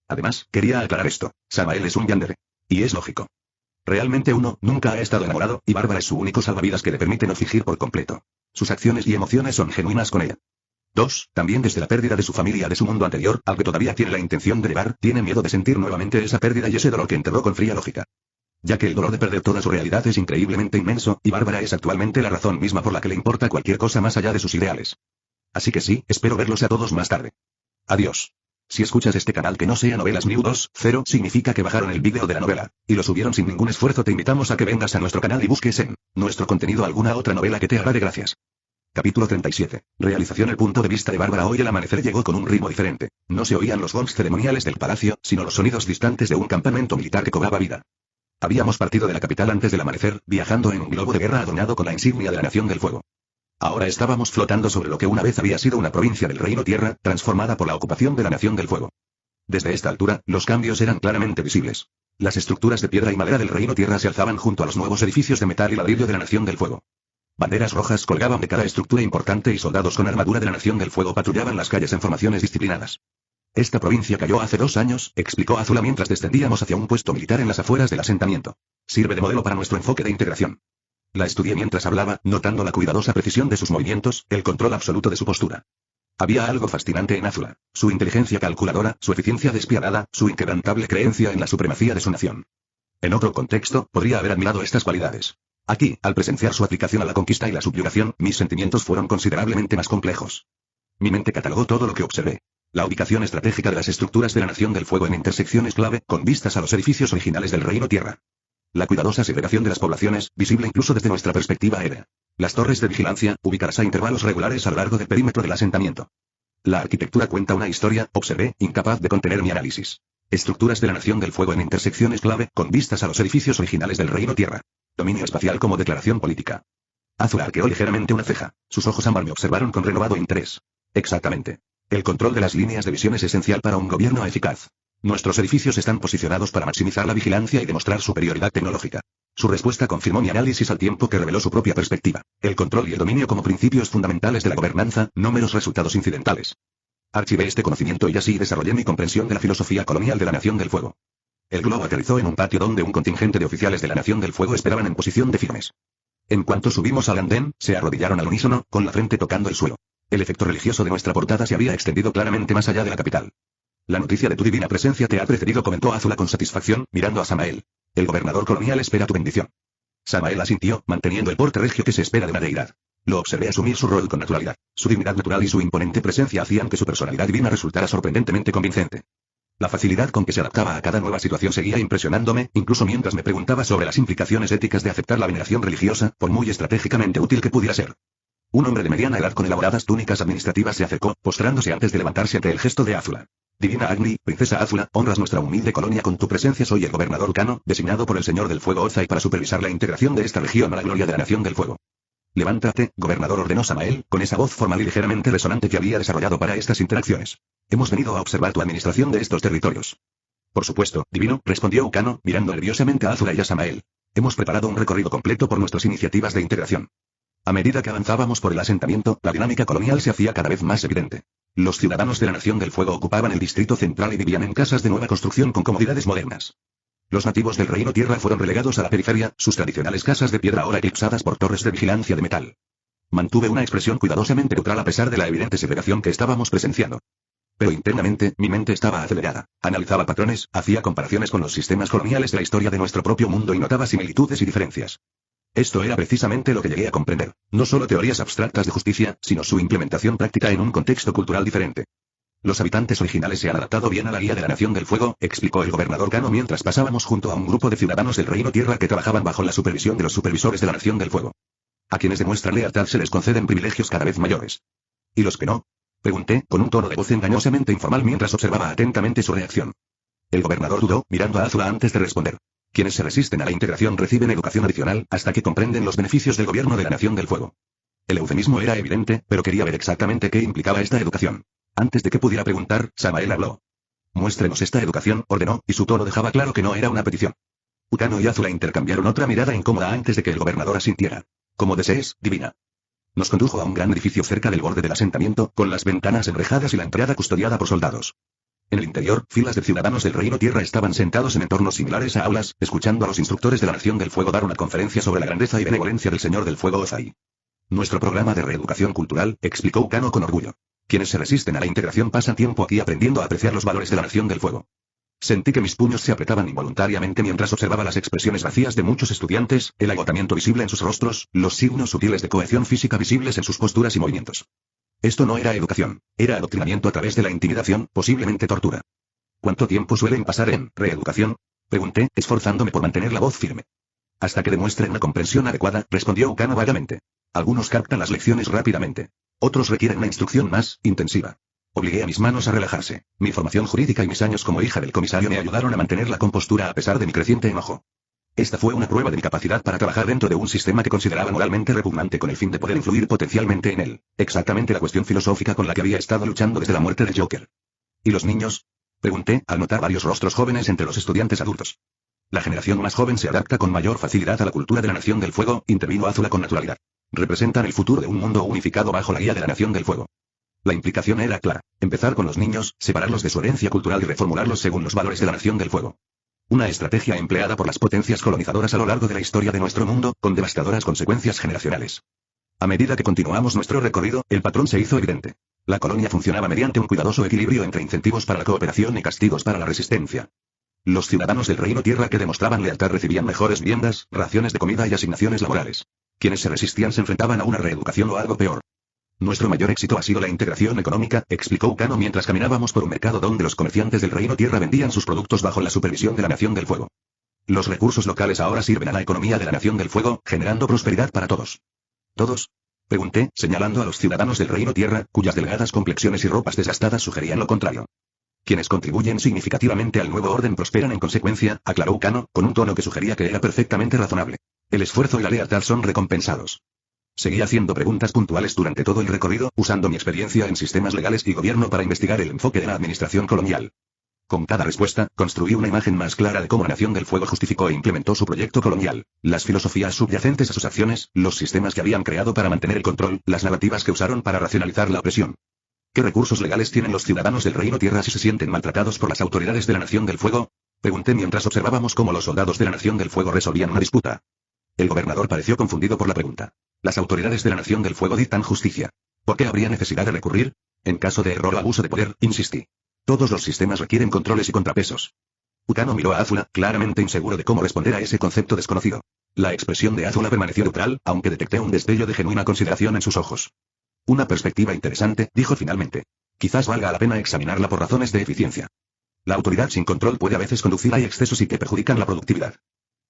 Además, quería aclarar esto, Samael es un yandere. Y es lógico. Realmente uno nunca ha estado enamorado, y Bárbara es su único salvavidas que le permite no fingir por completo. Sus acciones y emociones son genuinas con ella. 2. También desde la pérdida de su familia de su mundo anterior, al que todavía tiene la intención de llevar, tiene miedo de sentir nuevamente esa pérdida y ese dolor que enterró con fría lógica. Ya que el dolor de perder toda su realidad es increíblemente inmenso, y Bárbara es actualmente la razón misma por la que le importa cualquier cosa más allá de sus ideales. Así que sí, espero verlos a todos más tarde. Adiós. Si escuchas este canal que no sea Novelas New 2.0, significa que bajaron el vídeo de la novela, y lo subieron sin ningún esfuerzo. Te invitamos a que vengas a nuestro canal y busques en nuestro contenido alguna otra novela que te hará de gracias. Capítulo 37. Realización. El punto de vista de Bárbara. Hoy el amanecer llegó con un ritmo diferente. No se oían los gongs ceremoniales del palacio, sino los sonidos distantes de un campamento militar que cobraba vida. Habíamos partido de la capital antes del amanecer, viajando en un globo de guerra adornado con la insignia de la Nación del Fuego. Ahora estábamos flotando sobre lo que una vez había sido una provincia del Reino Tierra, transformada por la ocupación de la Nación del Fuego. Desde esta altura, los cambios eran claramente visibles. Las estructuras de piedra y madera del Reino Tierra se alzaban junto a los nuevos edificios de metal y ladrillo de la Nación del Fuego. Banderas rojas colgaban de cada estructura importante y soldados con armadura de la Nación del Fuego patrullaban las calles en formaciones disciplinadas. Esta provincia cayó hace 2 años, explicó Azula mientras descendíamos hacia un puesto militar en las afueras del asentamiento. Sirve de modelo para nuestro enfoque de integración. La estudié mientras hablaba, notando la cuidadosa precisión de sus movimientos, el control absoluto de su postura. Había algo fascinante en Azula, su inteligencia calculadora, su eficiencia despiadada, su inquebrantable creencia en la supremacía de su nación. En otro contexto, podría haber admirado estas cualidades. Aquí, al presenciar su aplicación a la conquista y la subyugación, mis sentimientos fueron considerablemente más complejos. Mi mente catalogó todo lo que observé. La ubicación estratégica de las estructuras de la Nación del Fuego en intersecciones clave, con vistas a los edificios originales del Reino Tierra. La cuidadosa segregación de las poblaciones, visible incluso desde nuestra perspectiva aérea. Las torres de vigilancia, ubicadas a intervalos regulares a lo largo del perímetro del asentamiento. La arquitectura cuenta una historia, observé, incapaz de contener mi análisis. Estructuras de la Nación del Fuego en intersecciones clave, con vistas a los edificios originales del Reino Tierra. Dominio espacial como declaración política. Azula arqueó ligeramente una ceja. Sus ojos ámbar me observaron con renovado interés. Exactamente. El control de las líneas de visión es esencial para un gobierno eficaz. Nuestros edificios están posicionados para maximizar la vigilancia y demostrar superioridad tecnológica. Su respuesta confirmó mi análisis al tiempo que reveló su propia perspectiva. El control y el dominio como principios fundamentales de la gobernanza, no meros resultados incidentales. Archivé este conocimiento y así desarrollé mi comprensión de la filosofía colonial de la Nación del Fuego. El globo aterrizó en un patio donde un contingente de oficiales de la Nación del Fuego esperaban en posición de firmes. En cuanto subimos al andén, se arrodillaron al unísono, con la frente tocando el suelo. El efecto religioso de nuestra portada se había extendido claramente más allá de la capital. La noticia de tu divina presencia te ha precedido, comentó Azula con satisfacción, mirando a Samael. El gobernador colonial espera tu bendición. Samael asintió, manteniendo el porte regio que se espera de una deidad. Lo observé asumir su rol con naturalidad. Su dignidad natural y su imponente presencia hacían que su personalidad divina resultara sorprendentemente convincente. La facilidad con que se adaptaba a cada nueva situación seguía impresionándome, incluso mientras me preguntaba sobre las implicaciones éticas de aceptar la veneración religiosa, por muy estratégicamente útil que pudiera ser. Un hombre de mediana edad con elaboradas túnicas administrativas se acercó, postrándose antes de levantarse ante el gesto de Azula. Divina Agni, princesa Azula, honras nuestra humilde colonia con tu presencia. Soy el gobernador Kano, designado por el señor del fuego Ozai para supervisar la integración de esta región a la gloria de la Nación del Fuego. Levántate, gobernador, ordenó Samael, con esa voz formal y ligeramente resonante que había desarrollado para estas interacciones. Hemos venido a observar tu administración de estos territorios. Por supuesto, divino, respondió Ukano, mirando nerviosamente a Azula y a Samael. Hemos preparado un recorrido completo por nuestras iniciativas de integración. A medida que avanzábamos por el asentamiento, la dinámica colonial se hacía cada vez más evidente. Los ciudadanos de la Nación del Fuego ocupaban el distrito central y vivían en casas de nueva construcción con comodidades modernas. Los nativos del Reino Tierra fueron relegados a la periferia, sus tradicionales casas de piedra ahora eclipsadas por torres de vigilancia de metal. Mantuve una expresión cuidadosamente neutral a pesar de la evidente segregación que estábamos presenciando. Pero internamente, mi mente estaba acelerada. Analizaba patrones, hacía comparaciones con los sistemas coloniales de la historia de nuestro propio mundo y notaba similitudes y diferencias. Esto era precisamente lo que llegué a comprender, no solo teorías abstractas de justicia, sino su implementación práctica en un contexto cultural diferente. Los habitantes originales se han adaptado bien a la guía de la Nación del Fuego, explicó el gobernador Kano mientras pasábamos junto a un grupo de ciudadanos del Reino Tierra que trabajaban bajo la supervisión de los supervisores de la Nación del Fuego. A quienes demuestran lealtad se les conceden privilegios cada vez mayores. ¿Y los que no? Pregunté, con un tono de voz engañosamente informal mientras observaba atentamente su reacción. El gobernador dudó, mirando a Azula antes de responder. Quienes se resisten a la integración reciben educación adicional, hasta que comprenden los beneficios del gobierno de la Nación del Fuego. El eufemismo era evidente, pero quería ver exactamente qué implicaba esta educación. Antes de que pudiera preguntar, Samael habló. Muéstrenos esta educación, ordenó, y su tono dejaba claro que no era una petición. Ukano y Azula intercambiaron otra mirada incómoda antes de que el gobernador asintiera. Como desees, divina. Nos condujo a un gran edificio cerca del borde del asentamiento, con las ventanas enrejadas y la entrada custodiada por soldados. En el interior, filas de ciudadanos del Reino Tierra estaban sentados en entornos similares a aulas, escuchando a los instructores de la Nación del Fuego dar una conferencia sobre la grandeza y benevolencia del Señor del Fuego Ozai. Nuestro programa de reeducación cultural, explicó Ukano con orgullo. Quienes se resisten a la integración pasan tiempo aquí aprendiendo a apreciar los valores de la Nación del Fuego. Sentí que mis puños se apretaban involuntariamente mientras observaba las expresiones vacías de muchos estudiantes, el agotamiento visible en sus rostros, los signos sutiles de cohesión física visibles en sus posturas y movimientos. Esto no era educación, era adoctrinamiento a través de la intimidación, posiblemente tortura. ¿Cuánto tiempo suelen pasar en reeducación? Pregunté, esforzándome por mantener la voz firme. Hasta que demuestren una comprensión adecuada, respondió Ukano vagamente. Algunos captan las lecciones rápidamente. Otros requieren una instrucción más intensiva. Obligué a mis manos a relajarse. Mi formación jurídica y mis años como hija del comisario me ayudaron a mantener la compostura a pesar de mi creciente enojo. Esta fue una prueba de mi capacidad para trabajar dentro de un sistema que consideraba moralmente repugnante con el fin de poder influir potencialmente en él. Exactamente la cuestión filosófica con la que había estado luchando desde la muerte del Joker. ¿Y los niños? Pregunté, al notar varios rostros jóvenes entre los estudiantes adultos. La generación más joven se adapta con mayor facilidad a la cultura de la Nación del Fuego, intervino Azula con naturalidad. Representan el futuro de un mundo unificado bajo la guía de la Nación del Fuego. La implicación era clara. Empezar con los niños, separarlos de su herencia cultural y reformularlos según los valores de la Nación del Fuego. Una estrategia empleada por las potencias colonizadoras a lo largo de la historia de nuestro mundo, con devastadoras consecuencias generacionales. A medida que continuamos nuestro recorrido, el patrón se hizo evidente. La colonia funcionaba mediante un cuidadoso equilibrio entre incentivos para la cooperación y castigos para la resistencia. Los ciudadanos del Reino Tierra que demostraban lealtad recibían mejores viandas, raciones de comida y asignaciones laborales. Quienes se resistían se enfrentaban a una reeducación o algo peor. Nuestro mayor éxito ha sido la integración económica, explicó Ukano mientras caminábamos por un mercado donde los comerciantes del Reino Tierra vendían sus productos bajo la supervisión de la Nación del Fuego. Los recursos locales ahora sirven a la economía de la Nación del Fuego, generando prosperidad para todos. ¿Todos? Pregunté, señalando a los ciudadanos del Reino Tierra, cuyas delgadas complexiones y ropas desgastadas sugerían lo contrario. Quienes contribuyen significativamente al nuevo orden prosperan en consecuencia, aclaró Ukano, con un tono que sugería que era perfectamente razonable. El esfuerzo y la lealtad son recompensados. Seguí haciendo preguntas puntuales durante todo el recorrido, usando mi experiencia en sistemas legales y gobierno para investigar el enfoque de la administración colonial. Con cada respuesta, construí una imagen más clara de cómo la Nación del Fuego justificó e implementó su proyecto colonial, las filosofías subyacentes a sus acciones, los sistemas que habían creado para mantener el control, las narrativas que usaron para racionalizar la opresión. ¿Qué recursos legales tienen los ciudadanos del Reino Tierra si se sienten maltratados por las autoridades de la Nación del Fuego? Pregunté mientras observábamos cómo los soldados de la Nación del Fuego resolvían una disputa. El gobernador pareció confundido por la pregunta. Las autoridades de la Nación del Fuego dictan justicia. ¿Por qué habría necesidad de recurrir? En caso de error o abuso de poder, insistí. Todos los sistemas requieren controles y contrapesos. Ukano miró a Azula, claramente inseguro de cómo responder a ese concepto desconocido. La expresión de Azula permaneció neutral, aunque detecté un destello de genuina consideración en sus ojos. Una perspectiva interesante, dijo finalmente. Quizás valga la pena examinarla por razones de eficiencia. La autoridad sin control puede a veces conducir a excesos y que perjudican la productividad.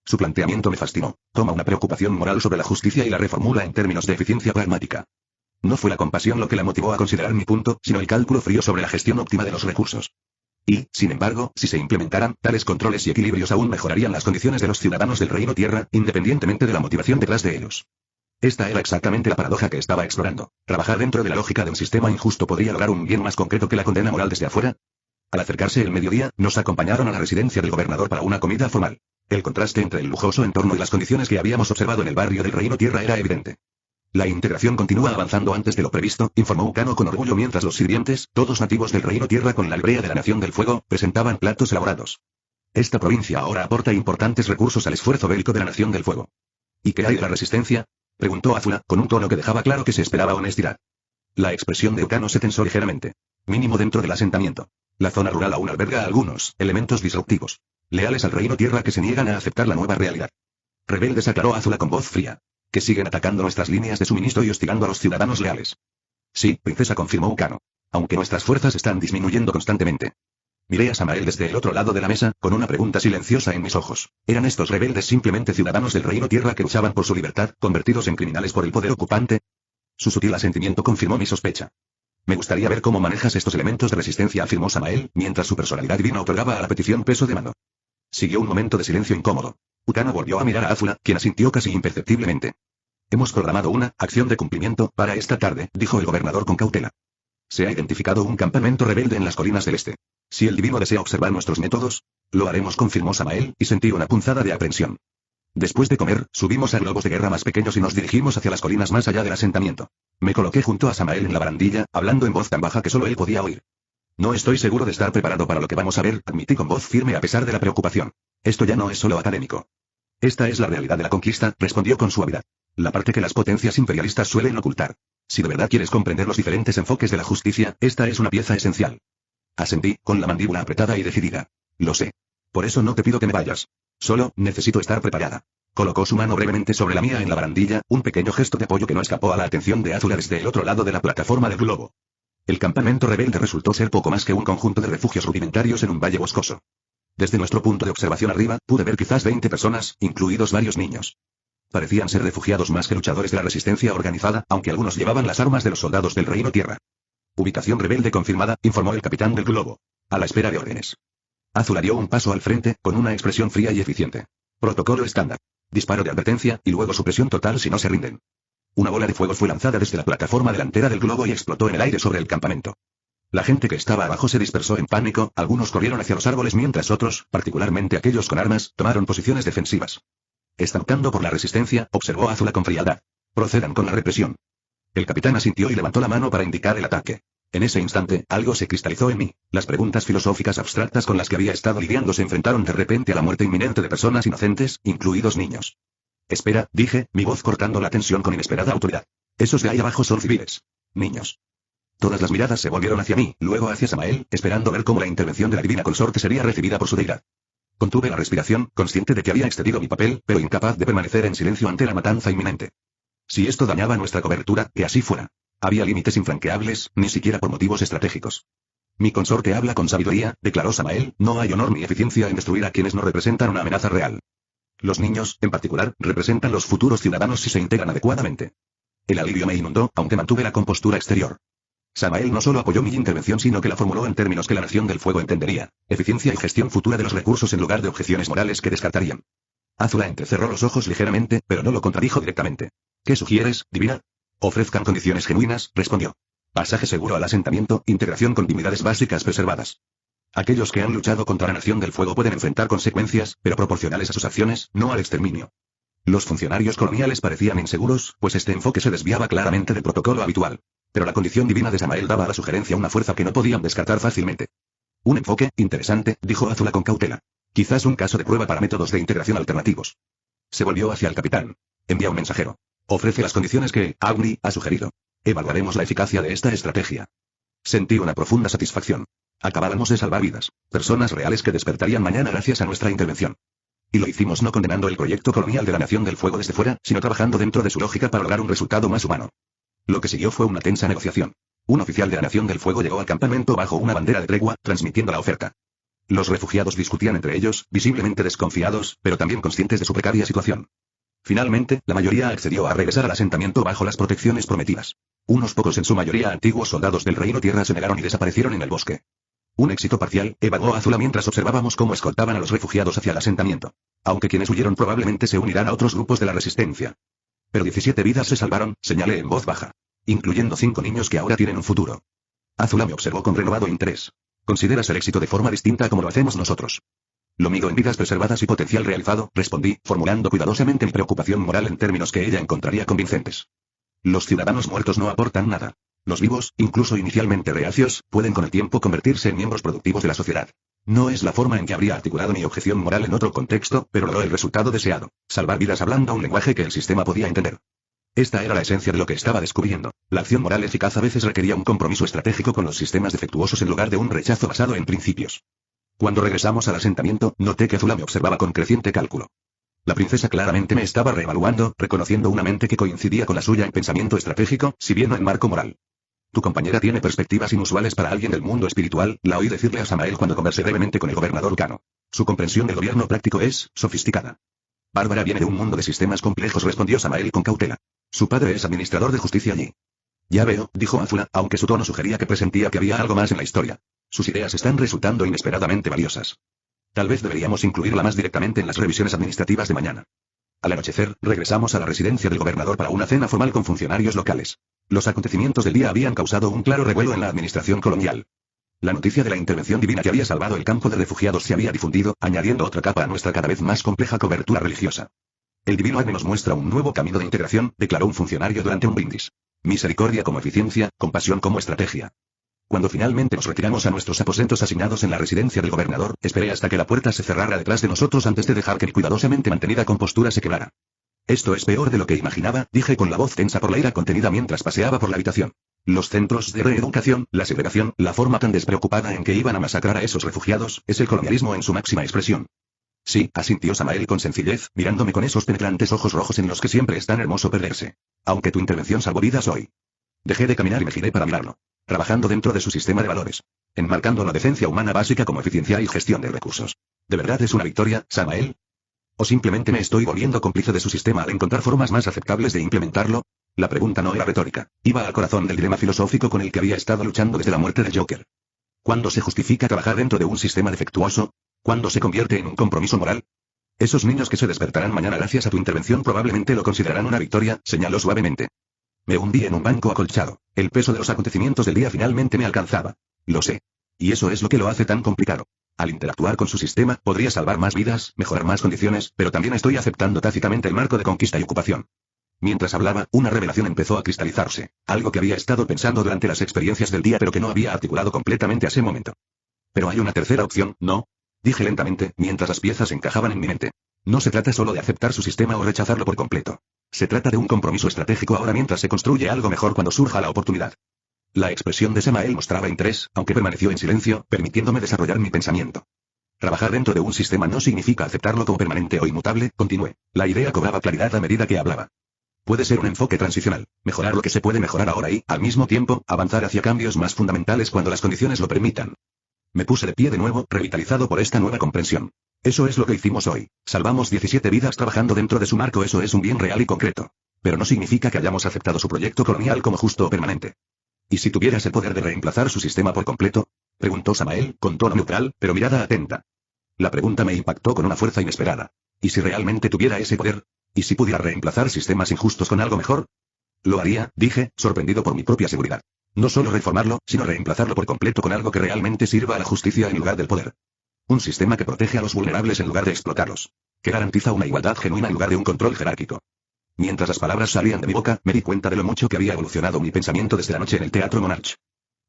Su planteamiento me fascinó. Toma una preocupación moral sobre la justicia y la reformula en términos de eficiencia pragmática. No fue la compasión lo que la motivó a considerar mi punto, sino el cálculo frío sobre la gestión óptima de los recursos. Y, sin embargo, si se implementaran, tales controles y equilibrios aún mejorarían las condiciones de los ciudadanos del Reino Tierra, independientemente de la motivación detrás de ellos. Esta era exactamente la paradoja que estaba explorando. ¿Trabajar dentro de la lógica de un sistema injusto podría lograr un bien más concreto que la condena moral desde afuera? Al acercarse el mediodía, nos acompañaron a la residencia del gobernador para una comida formal. El contraste entre el lujoso entorno y las condiciones que habíamos observado en el barrio del Reino Tierra era evidente. La integración continúa avanzando antes de lo previsto, informó Ukano con orgullo mientras los sirvientes, todos nativos del Reino Tierra con la librea de la Nación del Fuego, presentaban platos elaborados. Esta provincia ahora aporta importantes recursos al esfuerzo bélico de la Nación del Fuego. ¿Y qué hay de la resistencia? Preguntó Azula, con un tono que dejaba claro que se esperaba honestidad. La expresión de Ukano se tensó ligeramente. Mínimo dentro del asentamiento. La zona rural aún alberga algunos elementos disruptivos. Leales al Reino Tierra que se niegan a aceptar la nueva realidad. Rebeldes, aclaró Azula con voz fría. Que siguen atacando nuestras líneas de suministro y hostigando a los ciudadanos leales. Sí, princesa, confirmó Ukano. Aunque nuestras fuerzas están disminuyendo constantemente. Miré a Samael desde el otro lado de la mesa, con una pregunta silenciosa en mis ojos. ¿Eran estos rebeldes simplemente ciudadanos del Reino Tierra que luchaban por su libertad, convertidos en criminales por el poder ocupante? Su sutil asentimiento confirmó mi sospecha. Me gustaría ver cómo manejas estos elementos de resistencia, afirmó Samael, mientras su personalidad divina otorgaba a la petición peso de mano. Siguió un momento de silencio incómodo. Ukano volvió a mirar a Azula, quien asintió casi imperceptiblemente. Hemos programado una acción de cumplimiento para esta tarde, dijo el gobernador con cautela. Se ha identificado un campamento rebelde en las colinas del este. Si el divino desea observar nuestros métodos, lo haremos, confirmó Samael, y sentí una punzada de aprensión. Después de comer, subimos a globos de guerra más pequeños y nos dirigimos hacia las colinas más allá del asentamiento. Me coloqué junto a Samael en la barandilla, hablando en voz tan baja que solo él podía oír. No estoy seguro de estar preparado para lo que vamos a ver, admití con voz firme a pesar de la preocupación. Esto ya no es solo académico. Esta es la realidad de la conquista, respondió con suavidad. La parte que las potencias imperialistas suelen ocultar. Si de verdad quieres comprender los diferentes enfoques de la justicia, esta es una pieza esencial. Asentí, con la mandíbula apretada y decidida. Lo sé. Por eso no te pido que me vayas. Solo, necesito estar preparada. Colocó su mano brevemente sobre la mía en la barandilla, un pequeño gesto de apoyo que no escapó a la atención de Azula desde el otro lado de la plataforma del globo. El campamento rebelde resultó ser poco más que un conjunto de refugios rudimentarios en un valle boscoso. Desde nuestro punto de observación arriba, pude ver quizás 20 personas, incluidos varios niños. Parecían ser refugiados más que luchadores de la resistencia organizada, aunque algunos llevaban las armas de los soldados del Reino Tierra. Ubicación rebelde confirmada, informó el capitán del globo. A la espera de órdenes. Azula dio un paso al frente, con una expresión fría y eficiente. Protocolo estándar. Disparo de advertencia, y luego supresión total si no se rinden. Una bola de fuego fue lanzada desde la plataforma delantera del globo y explotó en el aire sobre el campamento. La gente que estaba abajo se dispersó en pánico, algunos corrieron hacia los árboles mientras otros, particularmente aquellos con armas, tomaron posiciones defensivas. Estancando por la resistencia, observó Azula con frialdad. Procedan con la represión. El capitán asintió y levantó la mano para indicar el ataque. En ese instante, algo se cristalizó en mí. Las preguntas filosóficas abstractas con las que había estado lidiando se enfrentaron de repente a la muerte inminente de personas inocentes, incluidos niños. Espera, dije, mi voz cortando la tensión con inesperada autoridad. Esos de ahí abajo son civiles. Niños. Todas las miradas se volvieron hacia mí, luego hacia Samael, esperando ver cómo la intervención de la divina consorte sería recibida por su deidad. Contuve la respiración, consciente de que había excedido mi papel, pero incapaz de permanecer en silencio ante la matanza inminente. Si esto dañaba nuestra cobertura, que así fuera. Había límites infranqueables, ni siquiera por motivos estratégicos. Mi consorte habla con sabiduría, declaró Samael, no hay honor ni eficiencia en destruir a quienes no representan una amenaza real. Los niños, en particular, representan los futuros ciudadanos si se integran adecuadamente. El alivio me inundó, aunque mantuve la compostura exterior. Samael no solo apoyó mi intervención sino que la formuló en términos que la Nación del Fuego entendería. Eficiencia y gestión futura de los recursos en lugar de objeciones morales que descartarían. Azula entrecerró los ojos ligeramente, pero no lo contradijo directamente. ¿Qué sugieres, divina? Ofrezcan condiciones genuinas, respondió. Pasaje seguro al asentamiento, integración con dignidades básicas preservadas. Aquellos que han luchado contra la Nación del Fuego pueden enfrentar consecuencias, pero proporcionales a sus acciones, no al exterminio. Los funcionarios coloniales parecían inseguros, pues este enfoque se desviaba claramente del protocolo habitual. Pero la condición divina de Samael daba a la sugerencia una fuerza que no podían descartar fácilmente. Un enfoque interesante, dijo Azula con cautela. Quizás un caso de prueba para métodos de integración alternativos. Se volvió hacia el capitán. Envía un mensajero. Ofrece las condiciones que Agni ha sugerido. Evaluaremos la eficacia de esta estrategia. Sentí una profunda satisfacción. Acabábamos de salvar vidas, personas reales que despertarían mañana gracias a nuestra intervención. Y lo hicimos no condenando el proyecto colonial de la Nación del Fuego desde fuera, sino trabajando dentro de su lógica para lograr un resultado más humano. Lo que siguió fue una tensa negociación. Un oficial de la Nación del Fuego llegó al campamento bajo una bandera de tregua, transmitiendo la oferta. Los refugiados discutían entre ellos, visiblemente desconfiados, pero también conscientes de su precaria situación. Finalmente, la mayoría accedió a regresar al asentamiento bajo las protecciones prometidas. Unos pocos, en su mayoría antiguos soldados del Reino Tierra, se negaron y desaparecieron en el bosque. Un éxito parcial, evaluó Azula mientras observábamos cómo escoltaban a los refugiados hacia el asentamiento. Aunque quienes huyeron probablemente se unirán a otros grupos de la resistencia. Pero 17 vidas se salvaron, señalé en voz baja. Incluyendo 5 niños que ahora tienen un futuro. Azula me observó con renovado interés. ¿Consideras el éxito de forma distinta a como lo hacemos nosotros? Lo mido en vidas preservadas y potencial realizado, respondí, formulando cuidadosamente mi preocupación moral en términos que ella encontraría convincentes. Los ciudadanos muertos no aportan nada. Los vivos, incluso inicialmente reacios, pueden con el tiempo convertirse en miembros productivos de la sociedad. No es la forma en que habría articulado mi objeción moral en otro contexto, pero logró el resultado deseado. Salvar vidas hablando un lenguaje que el sistema podía entender. Esta era la esencia de lo que estaba descubriendo. La acción moral eficaz a veces requería un compromiso estratégico con los sistemas defectuosos en lugar de un rechazo basado en principios. Cuando regresamos al asentamiento, noté que Azula me observaba con creciente cálculo. La princesa claramente me estaba reevaluando, reconociendo una mente que coincidía con la suya en pensamiento estratégico, si bien no en marco moral. Tu compañera tiene perspectivas inusuales para alguien del mundo espiritual, la oí decirle a Samael cuando conversé brevemente con el gobernador Cano. Su comprensión del gobierno práctico es sofisticada. Bárbara viene de un mundo de sistemas complejos, respondió Samael con cautela. Su padre es administrador de justicia allí. Ya veo, dijo Azula, aunque su tono sugería que presentía que había algo más en la historia. Sus ideas están resultando inesperadamente valiosas. Tal vez deberíamos incluirla más directamente en las revisiones administrativas de mañana. Al anochecer, regresamos a la residencia del gobernador para una cena formal con funcionarios locales. Los acontecimientos del día habían causado un claro revuelo en la administración colonial. La noticia de la intervención divina que había salvado el campo de refugiados se había difundido, añadiendo otra capa a nuestra cada vez más compleja cobertura religiosa. El divino Agni nos muestra un nuevo camino de integración, declaró un funcionario durante un brindis. Misericordia como eficiencia, compasión como estrategia. Cuando finalmente nos retiramos a nuestros aposentos asignados en la residencia del gobernador, esperé hasta que la puerta se cerrara detrás de nosotros antes de dejar que mi cuidadosamente mantenida compostura se quebrara. Esto es peor de lo que imaginaba, dije con la voz tensa por la ira contenida mientras paseaba por la habitación. Los centros de reeducación, la segregación, la forma tan despreocupada en que iban a masacrar a esos refugiados, es el colonialismo en su máxima expresión. Sí, asintió Samael con sencillez, mirándome con esos penetrantes ojos rojos en los que siempre es tan hermoso perderse. Aunque tu intervención salvó vidas hoy. Dejé de caminar y me giré para mirarlo. Trabajando dentro de su sistema de valores. Enmarcando la decencia humana básica como eficiencia y gestión de recursos. ¿De verdad es una victoria, Samael? ¿O simplemente me estoy volviendo cómplice de su sistema al encontrar formas más aceptables de implementarlo? La pregunta no era retórica. Iba al corazón del dilema filosófico con el que había estado luchando desde la muerte de Joker. ¿Cuándo se justifica trabajar dentro de un sistema defectuoso? ¿Cuándo se convierte en un compromiso moral? Esos niños que se despertarán mañana gracias a tu intervención probablemente lo considerarán una victoria, señaló suavemente. Me hundí en un banco acolchado. El peso de los acontecimientos del día finalmente me alcanzaba. Lo sé. Y eso es lo que lo hace tan complicado. Al interactuar con su sistema, podría salvar más vidas, mejorar más condiciones, pero también estoy aceptando tácitamente el marco de conquista y ocupación. Mientras hablaba, una revelación empezó a cristalizarse. Algo que había estado pensando durante las experiencias del día pero que no había articulado completamente a ese momento. Pero hay una tercera opción, ¿no? Dije lentamente, mientras las piezas encajaban en mi mente. No se trata solo de aceptar su sistema o rechazarlo por completo. Se trata de un compromiso estratégico ahora mientras se construye algo mejor cuando surja la oportunidad. La expresión de Samael mostraba interés, aunque permaneció en silencio, permitiéndome desarrollar mi pensamiento. Trabajar dentro de un sistema no significa aceptarlo como permanente o inmutable, continué. La idea cobraba claridad a medida que hablaba. Puede ser un enfoque transicional, mejorar lo que se puede mejorar ahora y, al mismo tiempo, avanzar hacia cambios más fundamentales cuando las condiciones lo permitan. Me puse de pie de nuevo, revitalizado por esta nueva comprensión. Eso es lo que hicimos hoy. Salvamos 17 vidas trabajando dentro de su marco, eso es un bien real y concreto. Pero no significa que hayamos aceptado su proyecto colonial como justo o permanente. ¿Y si tuvieras el poder de reemplazar su sistema por completo? Preguntó Samael, con tono neutral, pero mirada atenta. La pregunta me impactó con una fuerza inesperada. ¿Y si realmente tuviera ese poder? ¿Y si pudiera reemplazar sistemas injustos con algo mejor? Lo haría, dije, sorprendido por mi propia seguridad. No solo reformarlo, sino reemplazarlo por completo con algo que realmente sirva a la justicia en lugar del poder. Un sistema que protege a los vulnerables en lugar de explotarlos. Que garantiza una igualdad genuina en lugar de un control jerárquico. Mientras las palabras salían de mi boca, me di cuenta de lo mucho que había evolucionado mi pensamiento desde la noche en el Teatro Monarch.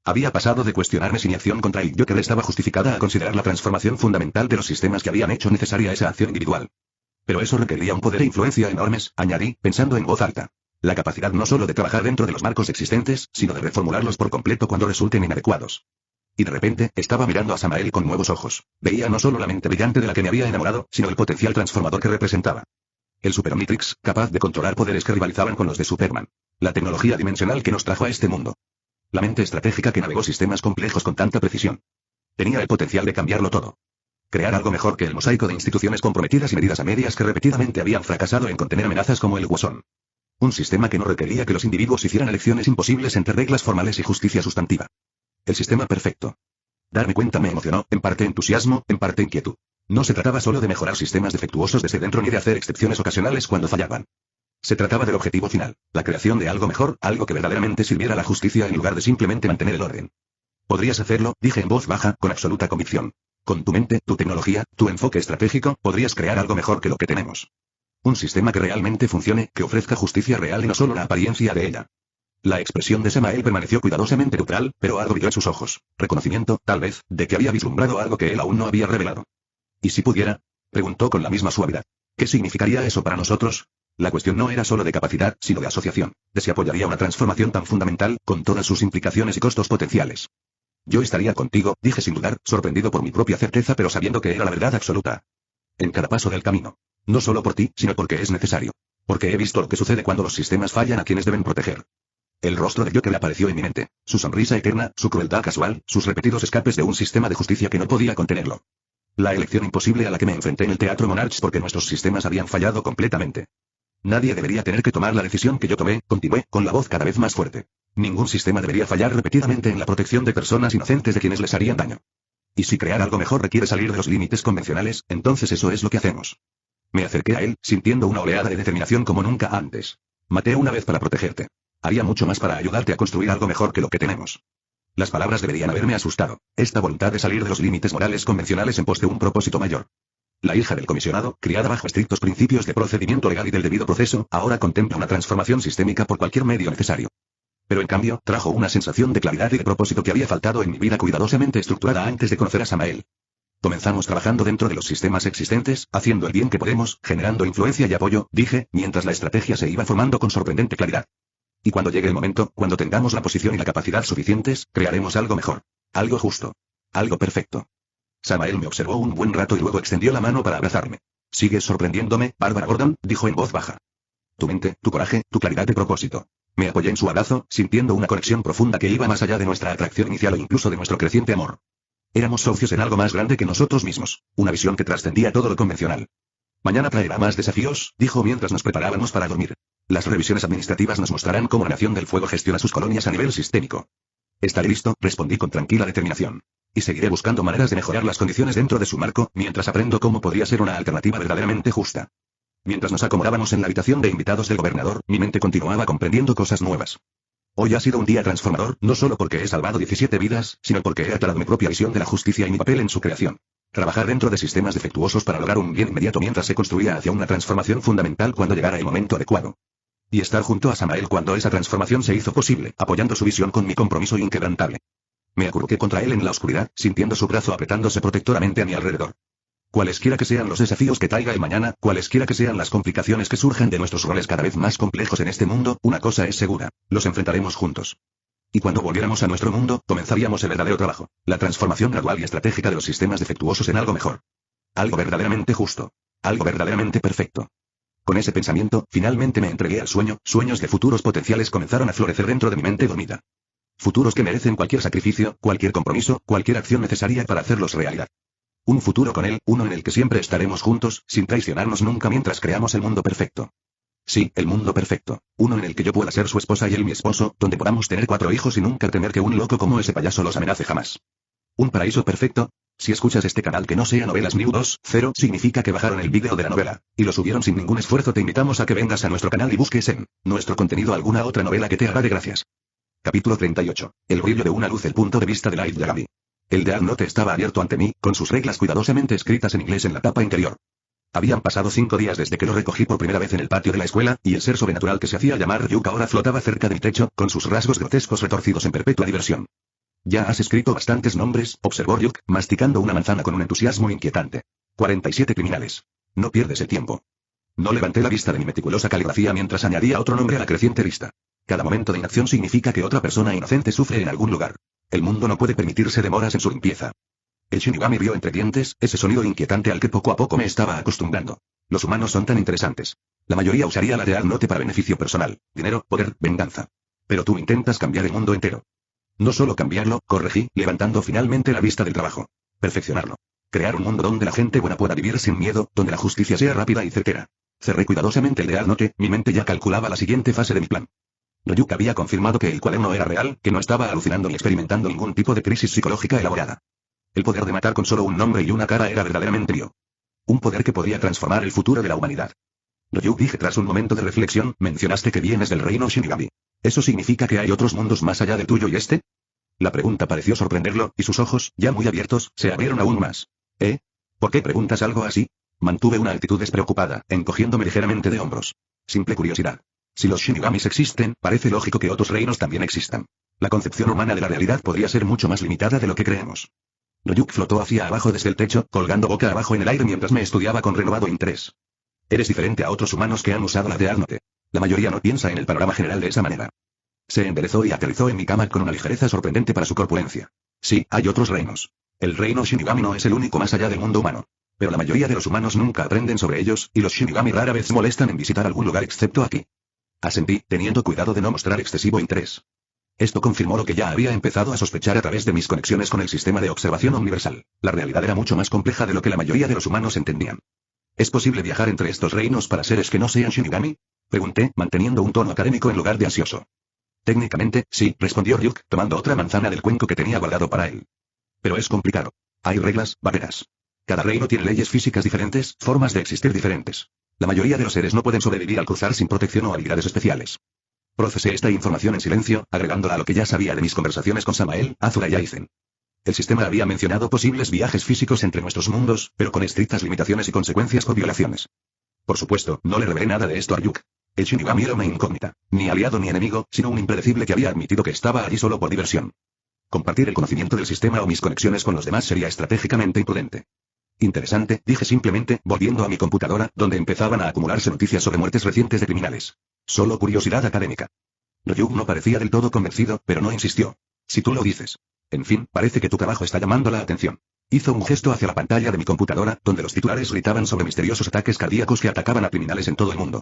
Había pasado de cuestionarme si mi acción contra el Joker estaba justificada a considerar la transformación fundamental de los sistemas que habían hecho necesaria esa acción individual. Pero eso requería un poder e influencia enormes, añadí, pensando en voz alta. La capacidad no solo de trabajar dentro de los marcos existentes, sino de reformularlos por completo cuando resulten inadecuados. Y de repente, estaba mirando a Samael con nuevos ojos. Veía no solo la mente brillante de la que me había enamorado, sino el potencial transformador que representaba. El Super Omnitrix, capaz de controlar poderes que rivalizaban con los de Superman. La tecnología dimensional que nos trajo a este mundo. La mente estratégica que navegó sistemas complejos con tanta precisión. Tenía el potencial de cambiarlo todo. Crear algo mejor que el mosaico de instituciones comprometidas y medidas a medias que repetidamente habían fracasado en contener amenazas como el Guasón. Un sistema que no requería que los individuos hicieran elecciones imposibles entre reglas formales y justicia sustantiva. El sistema perfecto. Darme cuenta me emocionó, en parte entusiasmo, en parte inquietud. No se trataba solo de mejorar sistemas defectuosos desde dentro ni de hacer excepciones ocasionales cuando fallaban. Se trataba del objetivo final, la creación de algo mejor, algo que verdaderamente sirviera a la justicia en lugar de simplemente mantener el orden. Podrías hacerlo, dije en voz baja, con absoluta convicción. Con tu mente, tu tecnología, tu enfoque estratégico, podrías crear algo mejor que lo que tenemos. Un sistema que realmente funcione, que ofrezca justicia real y no solo la apariencia de ella. La expresión de Samael permaneció cuidadosamente neutral, pero algo brilló en sus ojos. Reconocimiento, tal vez, de que había vislumbrado algo que él aún no había revelado. ¿Y si pudiera? Preguntó con la misma suavidad. ¿Qué significaría eso para nosotros? La cuestión no era solo de capacidad, sino de asociación. De si apoyaría una transformación tan fundamental, con todas sus implicaciones y costos potenciales. Yo estaría contigo, dije sin dudar, sorprendido por mi propia certeza pero sabiendo que era la verdad absoluta. En cada paso del camino. No solo por ti, sino porque es necesario. Porque he visto lo que sucede cuando los sistemas fallan a quienes deben proteger. El rostro de Joker apareció en mi mente. Su sonrisa eterna, su crueldad casual, sus repetidos escapes de un sistema de justicia que no podía contenerlo. La elección imposible a la que me enfrenté en el Teatro Monarch porque nuestros sistemas habían fallado completamente. Nadie debería tener que tomar la decisión que yo tomé, continué, con la voz cada vez más fuerte. Ningún sistema debería fallar repetidamente en la protección de personas inocentes de quienes les harían daño. Y si crear algo mejor requiere salir de los límites convencionales, entonces eso es lo que hacemos. Me acerqué a él, sintiendo una oleada de determinación como nunca antes. Maté una vez para protegerte. Haría mucho más para ayudarte a construir algo mejor que lo que tenemos. Las palabras deberían haberme asustado. Esta voluntad de salir de los límites morales convencionales en pos de un propósito mayor. La hija del comisionado, criada bajo estrictos principios de procedimiento legal y del debido proceso, ahora contempla una transformación sistémica por cualquier medio necesario. Pero en cambio, trajo una sensación de claridad y de propósito que había faltado en mi vida cuidadosamente estructurada antes de conocer a Samael. Comenzamos trabajando dentro de los sistemas existentes, haciendo el bien que podemos, generando influencia y apoyo, dije, mientras la estrategia se iba formando con sorprendente claridad. Y cuando llegue el momento, cuando tengamos la posición y la capacidad suficientes, crearemos algo mejor. Algo justo. Algo perfecto. Samael me observó un buen rato y luego extendió la mano para abrazarme. Sigues sorprendiéndome, Bárbara Gordon, dijo en voz baja. Tu mente, tu coraje, tu claridad de propósito. Me apoyé en su abrazo, sintiendo una conexión profunda que iba más allá de nuestra atracción inicial o incluso de nuestro creciente amor. Éramos socios en algo más grande que nosotros mismos, una visión que trascendía todo lo convencional. Mañana traerá más desafíos, dijo mientras nos preparábamos para dormir. Las revisiones administrativas nos mostrarán cómo la Nación del Fuego gestiona sus colonias a nivel sistémico. Estaré listo, respondí con tranquila determinación. Y seguiré buscando maneras de mejorar las condiciones dentro de su marco, mientras aprendo cómo podría ser una alternativa verdaderamente justa. Mientras nos acomodábamos en la habitación de invitados del gobernador, mi mente continuaba comprendiendo cosas nuevas. Hoy ha sido un día transformador, no solo porque he salvado 17 vidas, sino porque he aclarado mi propia visión de la justicia y mi papel en su creación. Trabajar dentro de sistemas defectuosos para lograr un bien inmediato mientras se construía hacia una transformación fundamental cuando llegara el momento adecuado. Y estar junto a Samael cuando esa transformación se hizo posible, apoyando su visión con mi compromiso inquebrantable. Me acurruqué contra él en la oscuridad, sintiendo su brazo apretándose protectoramente a mi alrededor. Cualesquiera que sean los desafíos que traiga el mañana, cualesquiera que sean las complicaciones que surjan de nuestros roles cada vez más complejos en este mundo, una cosa es segura, los enfrentaremos juntos. Y cuando volviéramos a nuestro mundo, comenzaríamos el verdadero trabajo, la transformación gradual y estratégica de los sistemas defectuosos en algo mejor. Algo verdaderamente justo. Algo verdaderamente perfecto. Con ese pensamiento, finalmente me entregué al sueño, sueños de futuros potenciales comenzaron a florecer dentro de mi mente dormida. Futuros que merecen cualquier sacrificio, cualquier compromiso, cualquier acción necesaria para hacerlos realidad. Un futuro con él, uno en el que siempre estaremos juntos, sin traicionarnos nunca mientras creamos el mundo perfecto. Sí, el mundo perfecto. Uno en el que yo pueda ser su esposa y él mi esposo, donde podamos tener 4 hijos y nunca temer que un loco como ese payaso los amenace jamás. ¿Un paraíso perfecto? Si escuchas este canal que no sea Novelas New 2.0, significa que bajaron el vídeo de la novela, y lo subieron sin ningún esfuerzo. Te invitamos a que vengas a nuestro canal y busques en nuestro contenido alguna otra novela que te agrade. Gracias. Capítulo 38. El brillo de una luz. El punto de vista de Light Yagami. El Death Note estaba abierto ante mí, con sus reglas cuidadosamente escritas en inglés en la tapa interior. Habían pasado 5 días desde que lo recogí por primera vez en el patio de la escuela, y el ser sobrenatural que se hacía llamar Ryuk ahora flotaba cerca de mi techo, con sus rasgos grotescos retorcidos en perpetua diversión. Ya has escrito bastantes nombres, observó Ryuk, masticando una manzana con un entusiasmo inquietante. 47 criminales. No pierdes el tiempo. No levanté la vista de mi meticulosa caligrafía mientras añadía otro nombre a la creciente lista. Cada momento de inacción significa que otra persona inocente sufre en algún lugar. El mundo no puede permitirse demoras en su limpieza. El Shinigami rió entre dientes, ese sonido inquietante al que poco a poco me estaba acostumbrando. Los humanos son tan interesantes. La mayoría usaría la Death Note para beneficio personal, dinero, poder, venganza. Pero tú intentas cambiar el mundo entero. No solo cambiarlo, corregí, levantando finalmente la vista del trabajo. Perfeccionarlo. Crear un mundo donde la gente buena pueda vivir sin miedo, donde la justicia sea rápida y certera. Cerré cuidadosamente el Death Note, mi mente ya calculaba la siguiente fase de mi plan. Ryuk había confirmado que el cuaderno era real, que no estaba alucinando ni experimentando ningún tipo de crisis psicológica elaborada. El poder de matar con solo un nombre y una cara era verdaderamente mío. Un poder que podía transformar el futuro de la humanidad. Ryuk, dije tras un momento de reflexión, mencionaste que vienes del reino Shinigami. ¿Eso significa que hay otros mundos más allá del tuyo y este? La pregunta pareció sorprenderlo, y sus ojos, ya muy abiertos, se abrieron aún más. ¿Eh? ¿Por qué preguntas algo así? Mantuve una actitud despreocupada, encogiéndome ligeramente de hombros. Simple curiosidad. Si los Shinigamis existen, parece lógico que otros reinos también existan. La concepción humana de la realidad podría ser mucho más limitada de lo que creemos. Ryuk flotó hacia abajo desde el techo, colgando boca abajo en el aire mientras me estudiaba con renovado interés. Eres diferente a otros humanos que han usado la Death Note. La mayoría no piensa en el panorama general de esa manera. Se enderezó y aterrizó en mi cama con una ligereza sorprendente para su corpulencia. Sí, hay otros reinos. El reino Shinigami no es el único más allá del mundo humano. Pero la mayoría de los humanos nunca aprenden sobre ellos, y los Shinigami rara vez se molestan en visitar algún lugar excepto aquí. Asentí, teniendo cuidado de no mostrar excesivo interés. Esto confirmó lo que ya había empezado a sospechar a través de mis conexiones con el sistema de observación universal. La realidad era mucho más compleja de lo que la mayoría de los humanos entendían. ¿Es posible viajar entre estos reinos para seres que no sean Shinigami? Pregunté, manteniendo un tono académico en lugar de ansioso. Técnicamente, sí, respondió Ryuk, tomando otra manzana del cuenco que tenía guardado para él. Pero es complicado. Hay reglas, barreras. Cada reino tiene leyes físicas diferentes, formas de existir diferentes. La mayoría de los seres no pueden sobrevivir al cruzar sin protección o habilidades especiales. Procesé esta información en silencio, agregándola a lo que ya sabía de mis conversaciones con Samael, Azura y Aizen. El sistema había mencionado posibles viajes físicos entre nuestros mundos, pero con estrictas limitaciones y consecuencias por violaciones. Por supuesto, no le revelé nada de esto a Ryuk. El Shinigami era una incógnita, ni aliado ni enemigo, sino un impredecible que había admitido que estaba allí solo por diversión. Compartir el conocimiento del sistema o mis conexiones con los demás sería estratégicamente imprudente. Interesante, dije simplemente, volviendo a mi computadora, donde empezaban a acumularse noticias sobre muertes recientes de criminales. Solo curiosidad académica. Ryuk no parecía del todo convencido, pero no insistió. Si tú lo dices. En fin, parece que tu trabajo está llamando la atención. Hizo un gesto hacia la pantalla de mi computadora, donde los titulares gritaban sobre misteriosos ataques cardíacos que atacaban a criminales en todo el mundo.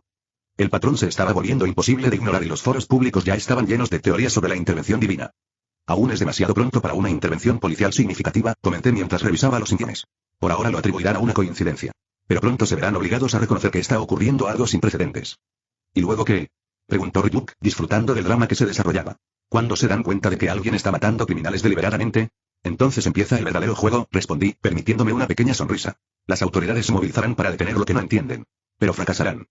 El patrón se estaba volviendo imposible de ignorar y los foros públicos ya estaban llenos de teorías sobre la intervención divina. Aún es demasiado pronto para una intervención policial significativa, comenté mientras revisaba los informes. Por ahora lo atribuirán a una coincidencia. Pero pronto se verán obligados a reconocer que está ocurriendo algo sin precedentes. ¿Y luego qué? Preguntó Ryuk, disfrutando del drama que se desarrollaba. ¿Cuándo se dan cuenta de que alguien está matando criminales deliberadamente? Entonces empieza el verdadero juego, respondí, permitiéndome una pequeña sonrisa. Las autoridades se movilizarán para detener lo que no entienden. Pero fracasarán.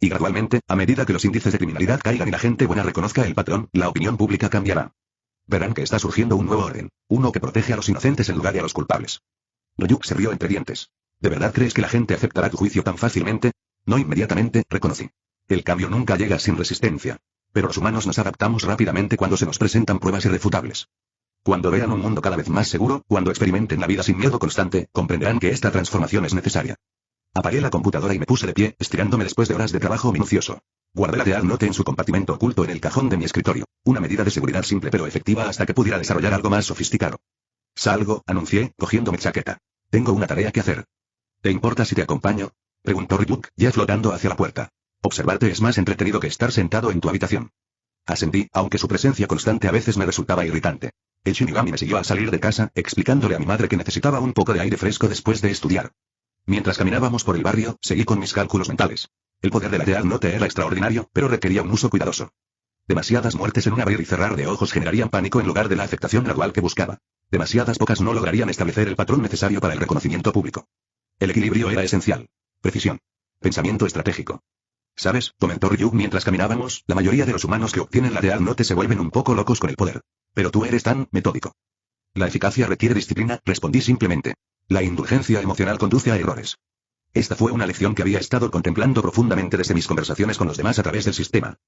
Y gradualmente, a medida que los índices de criminalidad caigan y la gente buena reconozca el patrón, la opinión pública cambiará. Verán que está surgiendo un nuevo orden, uno que protege a los inocentes en lugar de a los culpables. Ryuk se rió entre dientes. ¿De verdad crees que la gente aceptará tu juicio tan fácilmente? No inmediatamente, reconocí. El cambio nunca llega sin resistencia. Pero los humanos nos adaptamos rápidamente cuando se nos presentan pruebas irrefutables. Cuando vean un mundo cada vez más seguro, cuando experimenten la vida sin miedo constante, comprenderán que esta transformación es necesaria. Apagué la computadora y me puse de pie, estirándome después de horas de trabajo minucioso. Guardé la Death Note en su compartimento oculto en el cajón de mi escritorio. Una medida de seguridad simple pero efectiva hasta que pudiera desarrollar algo más sofisticado. Salgo, anuncié, cogiendo mi chaqueta. Tengo una tarea que hacer. ¿Te importa si te acompaño? Preguntó Ryuk, ya flotando hacia la puerta. Observarte es más entretenido que estar sentado en tu habitación. Asentí, aunque su presencia constante a veces me resultaba irritante. El Shinigami me siguió al salir de casa, explicándole a mi madre que necesitaba un poco de aire fresco después de estudiar. Mientras caminábamos por el barrio, seguí con mis cálculos mentales. El poder de la Death Note era extraordinario, pero requería un uso cuidadoso. Demasiadas muertes en un abrir y cerrar de ojos generarían pánico en lugar de la aceptación gradual que buscaba. Demasiadas pocas no lograrían establecer el patrón necesario para el reconocimiento público. El equilibrio era esencial. Precisión. Pensamiento estratégico. ¿Sabes?, comentó Ryuk mientras caminábamos, la mayoría de los humanos que obtienen la Death Note se vuelven un poco locos con el poder. Pero tú eres tan metódico. La eficacia requiere disciplina, respondí simplemente. La indulgencia emocional conduce a errores. Esta fue una lección que había estado contemplando profundamente desde mis conversaciones con los demás a través del sistema.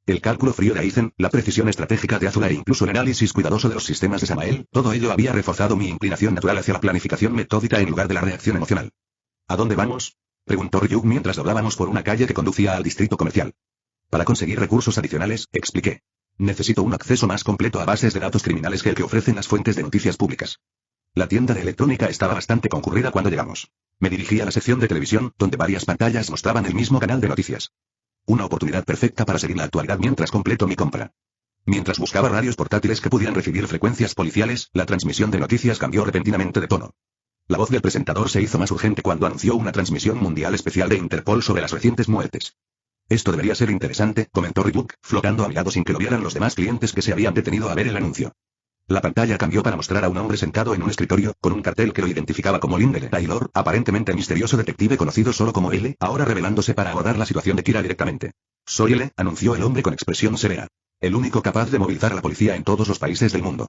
El cálculo frío de Aizen, la precisión estratégica de Azula e incluso el análisis cuidadoso de los sistemas de Samael, todo ello había reforzado mi inclinación natural hacia la planificación metódica en lugar de la reacción emocional. ¿A dónde vamos?, preguntó Ryuk mientras doblábamos por una calle que conducía al distrito comercial. Para conseguir recursos adicionales, expliqué. Necesito un acceso más completo a bases de datos criminales que el que ofrecen las fuentes de noticias públicas. La tienda de electrónica estaba bastante concurrida cuando llegamos. Me dirigí a la sección de televisión, donde varias pantallas mostraban el mismo canal de noticias. Una oportunidad perfecta para seguir la actualidad mientras completo mi compra. Mientras buscaba radios portátiles que pudieran recibir frecuencias policiales, la transmisión de noticias cambió repentinamente de tono. La voz del presentador se hizo más urgente cuando anunció una transmisión mundial especial de Interpol sobre las recientes muertes. Esto debería ser interesante, comentó Ryuk, flotando a mi lado sin que lo vieran los demás clientes que se habían detenido a ver el anuncio. La pantalla cambió para mostrar a un hombre sentado en un escritorio, con un cartel que lo identificaba como Lindele Taylor, aparentemente misterioso detective conocido solo como L, ahora revelándose para abordar la situación de Kira directamente. Soy L, anunció el hombre con expresión severa. El único capaz de movilizar a la policía en todos los países del mundo.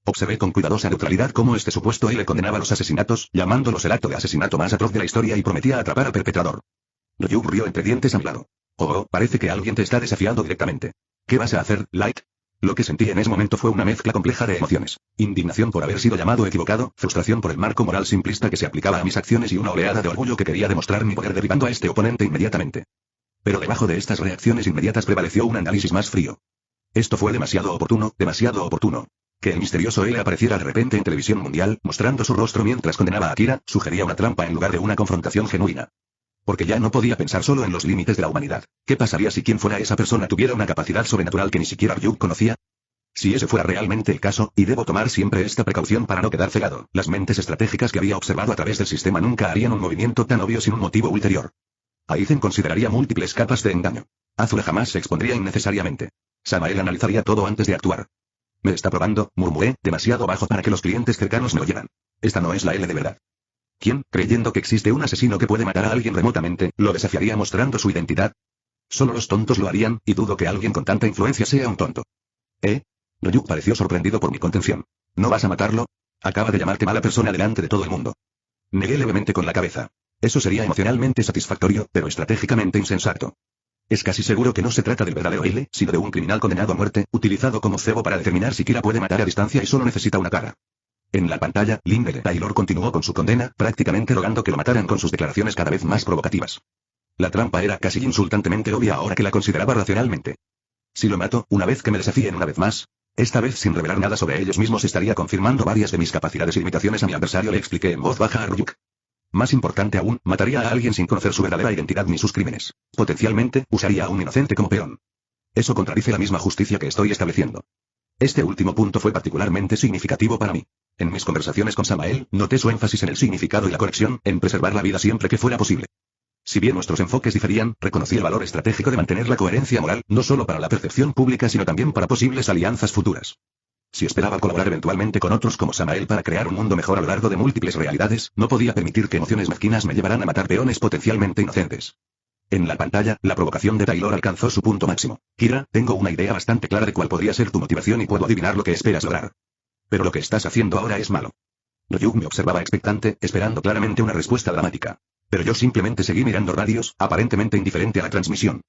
Observé con cuidadosa neutralidad cómo este supuesto L condenaba los asesinatos, llamándolos el acto de asesinato más atroz de la historia y prometía atrapar al perpetrador. Ryuk rió entre dientes a mi lado. Oh, parece que alguien te está desafiando directamente. ¿Qué vas a hacer, Light? Lo que sentí en ese momento fue una mezcla compleja de emociones. Indignación por haber sido llamado equivocado, frustración por el marco moral simplista que se aplicaba a mis acciones y una oleada de orgullo que quería demostrar mi poder derribando a este oponente inmediatamente. Pero debajo de estas reacciones inmediatas prevaleció un análisis más frío. Esto fue demasiado oportuno, demasiado oportuno. Que el misterioso L apareciera de repente en televisión mundial, mostrando su rostro mientras condenaba a Kira, sugería una trampa en lugar de una confrontación genuina. Porque ya no podía pensar solo en los límites de la humanidad. ¿Qué pasaría si quien fuera esa persona tuviera una capacidad sobrenatural que ni siquiera Ryuk conocía? Si ese fuera realmente el caso, y debo tomar siempre esta precaución para no quedar cegado, las mentes estratégicas que había observado a través del sistema nunca harían un movimiento tan obvio sin un motivo ulterior. Aizen consideraría múltiples capas de engaño. Azula jamás se expondría innecesariamente. Samael analizaría todo antes de actuar. Me está probando, murmuré, demasiado bajo para que los clientes cercanos me oyeran. Esta no es la L de verdad. ¿Quién, creyendo que existe un asesino que puede matar a alguien remotamente, lo desafiaría mostrando su identidad? Solo los tontos lo harían, y dudo que alguien con tanta influencia sea un tonto. Ryuk pareció sorprendido por mi contención. ¿No vas a matarlo? Acaba de llamarte mala persona delante de todo el mundo. Negué levemente con la cabeza. Eso sería emocionalmente satisfactorio, pero estratégicamente insensato. Es casi seguro que no se trata del verdadero L, sino de un criminal condenado a muerte, utilizado como cebo para determinar si Kira puede matar a distancia y solo necesita una cara. En la pantalla, Lindele Taylor continuó con su condena, prácticamente rogando que lo mataran con sus declaraciones cada vez más provocativas. La trampa era casi insultantemente obvia ahora que la consideraba racionalmente. Si lo mato, una vez que me desafíen una vez más, esta vez sin revelar nada sobre ellos mismos estaría confirmando varias de mis capacidades y limitaciones a mi adversario, le expliqué en voz baja a Ryuk. Más importante aún, mataría a alguien sin conocer su verdadera identidad ni sus crímenes. Potencialmente, usaría a un inocente como peón. Eso contradice la misma justicia que estoy estableciendo. Este último punto fue particularmente significativo para mí. En mis conversaciones con Samael, noté su énfasis en el significado y la conexión, en preservar la vida siempre que fuera posible. Si bien nuestros enfoques diferían, reconocí el valor estratégico de mantener la coherencia moral, no solo para la percepción pública sino también para posibles alianzas futuras. Si esperaba colaborar eventualmente con otros como Samael para crear un mundo mejor a lo largo de múltiples realidades, no podía permitir que emociones mezquinas me llevaran a matar peones potencialmente inocentes. En la pantalla, la provocación de Taylor alcanzó su punto máximo. Kira, tengo una idea bastante clara de cuál podría ser tu motivación y puedo adivinar lo que esperas lograr. Pero lo que estás haciendo ahora es malo. Ryuk me observaba expectante, esperando claramente una respuesta dramática. Pero yo simplemente seguí mirando radios, aparentemente indiferente a la transmisión.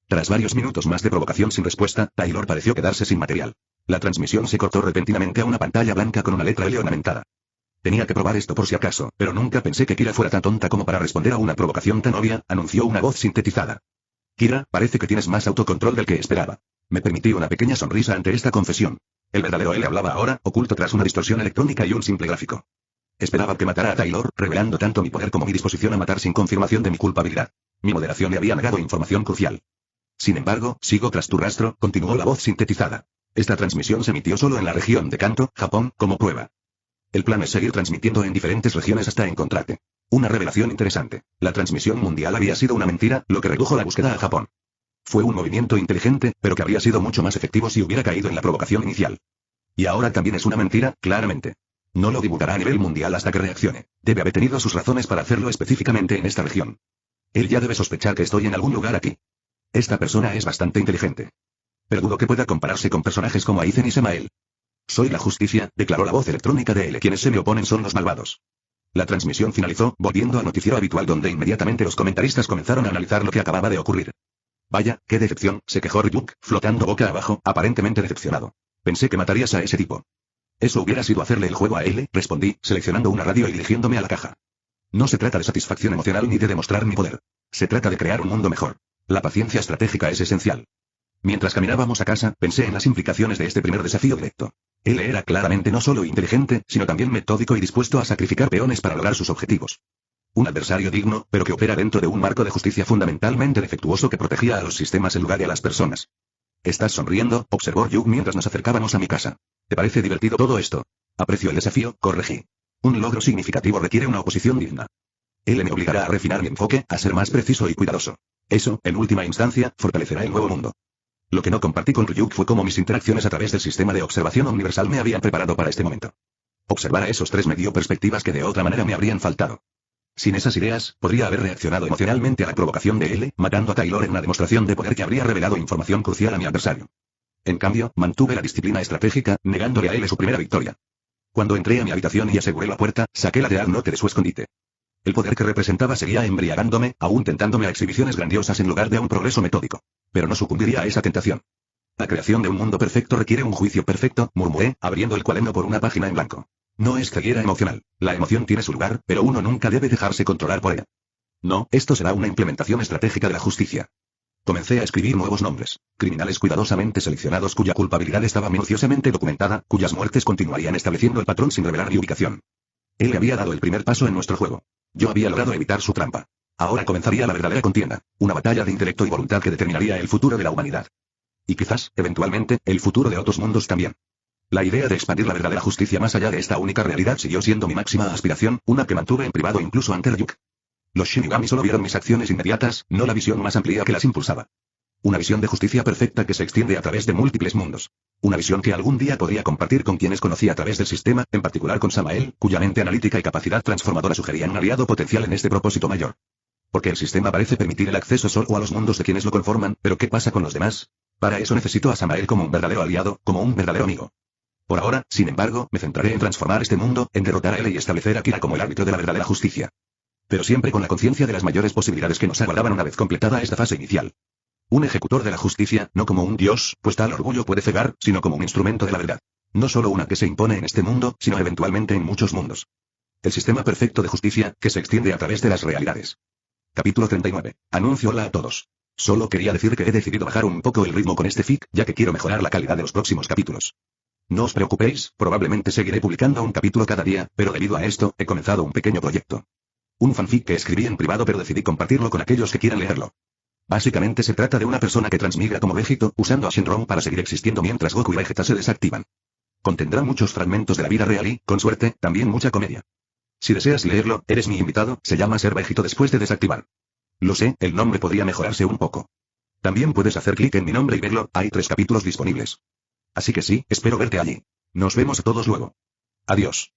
Tras varios minutos más de provocación sin respuesta, Taylor pareció quedarse sin material. La transmisión se cortó repentinamente a una pantalla blanca con una letra L ornamentada. Tenía que probar esto por si acaso, pero nunca pensé que Kira fuera tan tonta como para responder a una provocación tan obvia, anunció una voz sintetizada. Kira, parece que tienes más autocontrol del que esperaba. Me permití una pequeña sonrisa ante esta confesión. El verdadero L hablaba ahora, oculto tras una distorsión electrónica y un simple gráfico. Esperaba que matara a Taylor, revelando tanto mi poder como mi disposición a matar sin confirmación de mi culpabilidad. Mi moderación le había negado información crucial. Sin embargo, sigo tras tu rastro, continuó la voz sintetizada. Esta transmisión se emitió solo en la región de Kanto, Japón, como prueba. El plan es seguir transmitiendo en diferentes regiones hasta encontrarte. Una revelación interesante. La transmisión mundial había sido una mentira, lo que redujo la búsqueda a Japón. Fue un movimiento inteligente, pero que habría sido mucho más efectivo si hubiera caído en la provocación inicial. Y ahora también es una mentira, claramente. No lo divulgará a nivel mundial hasta que reaccione. Debe haber tenido sus razones para hacerlo específicamente en esta región. Él ya debe sospechar que estoy en algún lugar aquí. Esta persona es bastante inteligente. Pero dudo que pueda compararse con personajes como Aizen y Samael. Soy la justicia, declaró la voz electrónica de él. Quienes se me oponen son los malvados. La transmisión finalizó, volviendo al noticiero habitual donde inmediatamente los comentaristas comenzaron a analizar lo que acababa de ocurrir. Vaya, qué decepción, se quejó Ryuk, flotando boca abajo, aparentemente decepcionado. Pensé que matarías a ese tipo. Eso hubiera sido hacerle el juego a él, respondí, seleccionando una radio y dirigiéndome a la caja. No se trata de satisfacción emocional ni de demostrar mi poder. Se trata de crear un mundo mejor. La paciencia estratégica es esencial. Mientras caminábamos a casa, pensé en las implicaciones de este primer desafío directo. Él era claramente no solo inteligente, sino también metódico y dispuesto a sacrificar peones para lograr sus objetivos. Un adversario digno, pero que opera dentro de un marco de justicia fundamentalmente defectuoso que protegía a los sistemas en lugar de a las personas. ¿Estás sonriendo?, observó Ryuk mientras nos acercábamos a mi casa. ¿Te parece divertido todo esto? Aprecio el desafío, corregí. Un logro significativo requiere una oposición digna. Él me obligará a refinar mi enfoque, a ser más preciso y cuidadoso. Eso, en última instancia, fortalecerá el nuevo mundo. Lo que no compartí con Ryuk fue cómo mis interacciones a través del sistema de observación universal me habían preparado para este momento. Observar a esos tres me dio perspectivas que de otra manera me habrían faltado. Sin esas ideas, podría haber reaccionado emocionalmente a la provocación de L, matando a Taylor en una demostración de poder que habría revelado información crucial a mi adversario. En cambio, mantuve la disciplina estratégica, negándole a L su primera victoria. Cuando entré a mi habitación y aseguré la puerta, saqué la Real Note de su escondite. El poder que representaba seguía embriagándome, aún tentándome a exhibiciones grandiosas en lugar de a un progreso metódico. Pero no sucumbiría a esa tentación. La creación de un mundo perfecto requiere un juicio perfecto, murmuré, abriendo el cuaderno por una página en blanco. No es ceguera emocional. La emoción tiene su lugar, pero uno nunca debe dejarse controlar por ella. No, esto será una implementación estratégica de la justicia. Comencé a escribir nuevos nombres. Criminales cuidadosamente seleccionados cuya culpabilidad estaba minuciosamente documentada, cuyas muertes continuarían estableciendo el patrón sin revelar mi ubicación. Él le había dado el primer paso en nuestro juego. Yo había logrado evitar su trampa. Ahora comenzaría la verdadera contienda, una batalla de intelecto y voluntad que determinaría el futuro de la humanidad. Y quizás, eventualmente, el futuro de otros mundos también. La idea de expandir la verdadera justicia más allá de esta única realidad siguió siendo mi máxima aspiración, una que mantuve en privado incluso ante Ryuk. Los Shinigami solo vieron mis acciones inmediatas, no la visión más amplia que las impulsaba. Una visión de justicia perfecta que se extiende a través de múltiples mundos. Una visión que algún día podría compartir con quienes conocí a través del sistema, en particular con Samael, cuya mente analítica y capacidad transformadora sugerían un aliado potencial en este propósito mayor. Porque el sistema parece permitir el acceso solo a los mundos de quienes lo conforman, pero ¿qué pasa con los demás? Para eso necesito a Samael como un verdadero aliado, como un verdadero amigo. Por ahora, sin embargo, me centraré en transformar este mundo, en derrotar a él y establecer a Kira como el árbitro de la verdadera justicia. Pero siempre con la conciencia de las mayores posibilidades que nos aguardaban una vez completada esta fase inicial. Un ejecutor de la justicia, no como un dios, pues tal orgullo puede cegar, sino como un instrumento de la verdad. No solo una que se impone en este mundo, sino eventualmente en muchos mundos. El sistema perfecto de justicia, que se extiende a través de las realidades. Capítulo 39. Anuncio hola a todos. Solo quería decir que he decidido bajar un poco el ritmo con este fic, ya que quiero mejorar la calidad de los próximos capítulos. No os preocupéis, probablemente seguiré publicando un capítulo cada día, pero debido a esto, he comenzado un pequeño proyecto. Un fanfic que escribí en privado pero decidí compartirlo con aquellos que quieran leerlo. Básicamente se trata de una persona que transmigra como Vegito, usando a Shenron para seguir existiendo mientras Goku y Vegeta se desactivan. Contendrá muchos fragmentos de la vida real y, con suerte, también mucha comedia. Si deseas leerlo, eres mi invitado, se llama Ser Vegito después de desactivar. Lo sé, el nombre podría mejorarse un poco. También puedes hacer clic en mi nombre y verlo, hay 3 capítulos disponibles. Así que sí, espero verte allí. Nos vemos a todos luego. Adiós.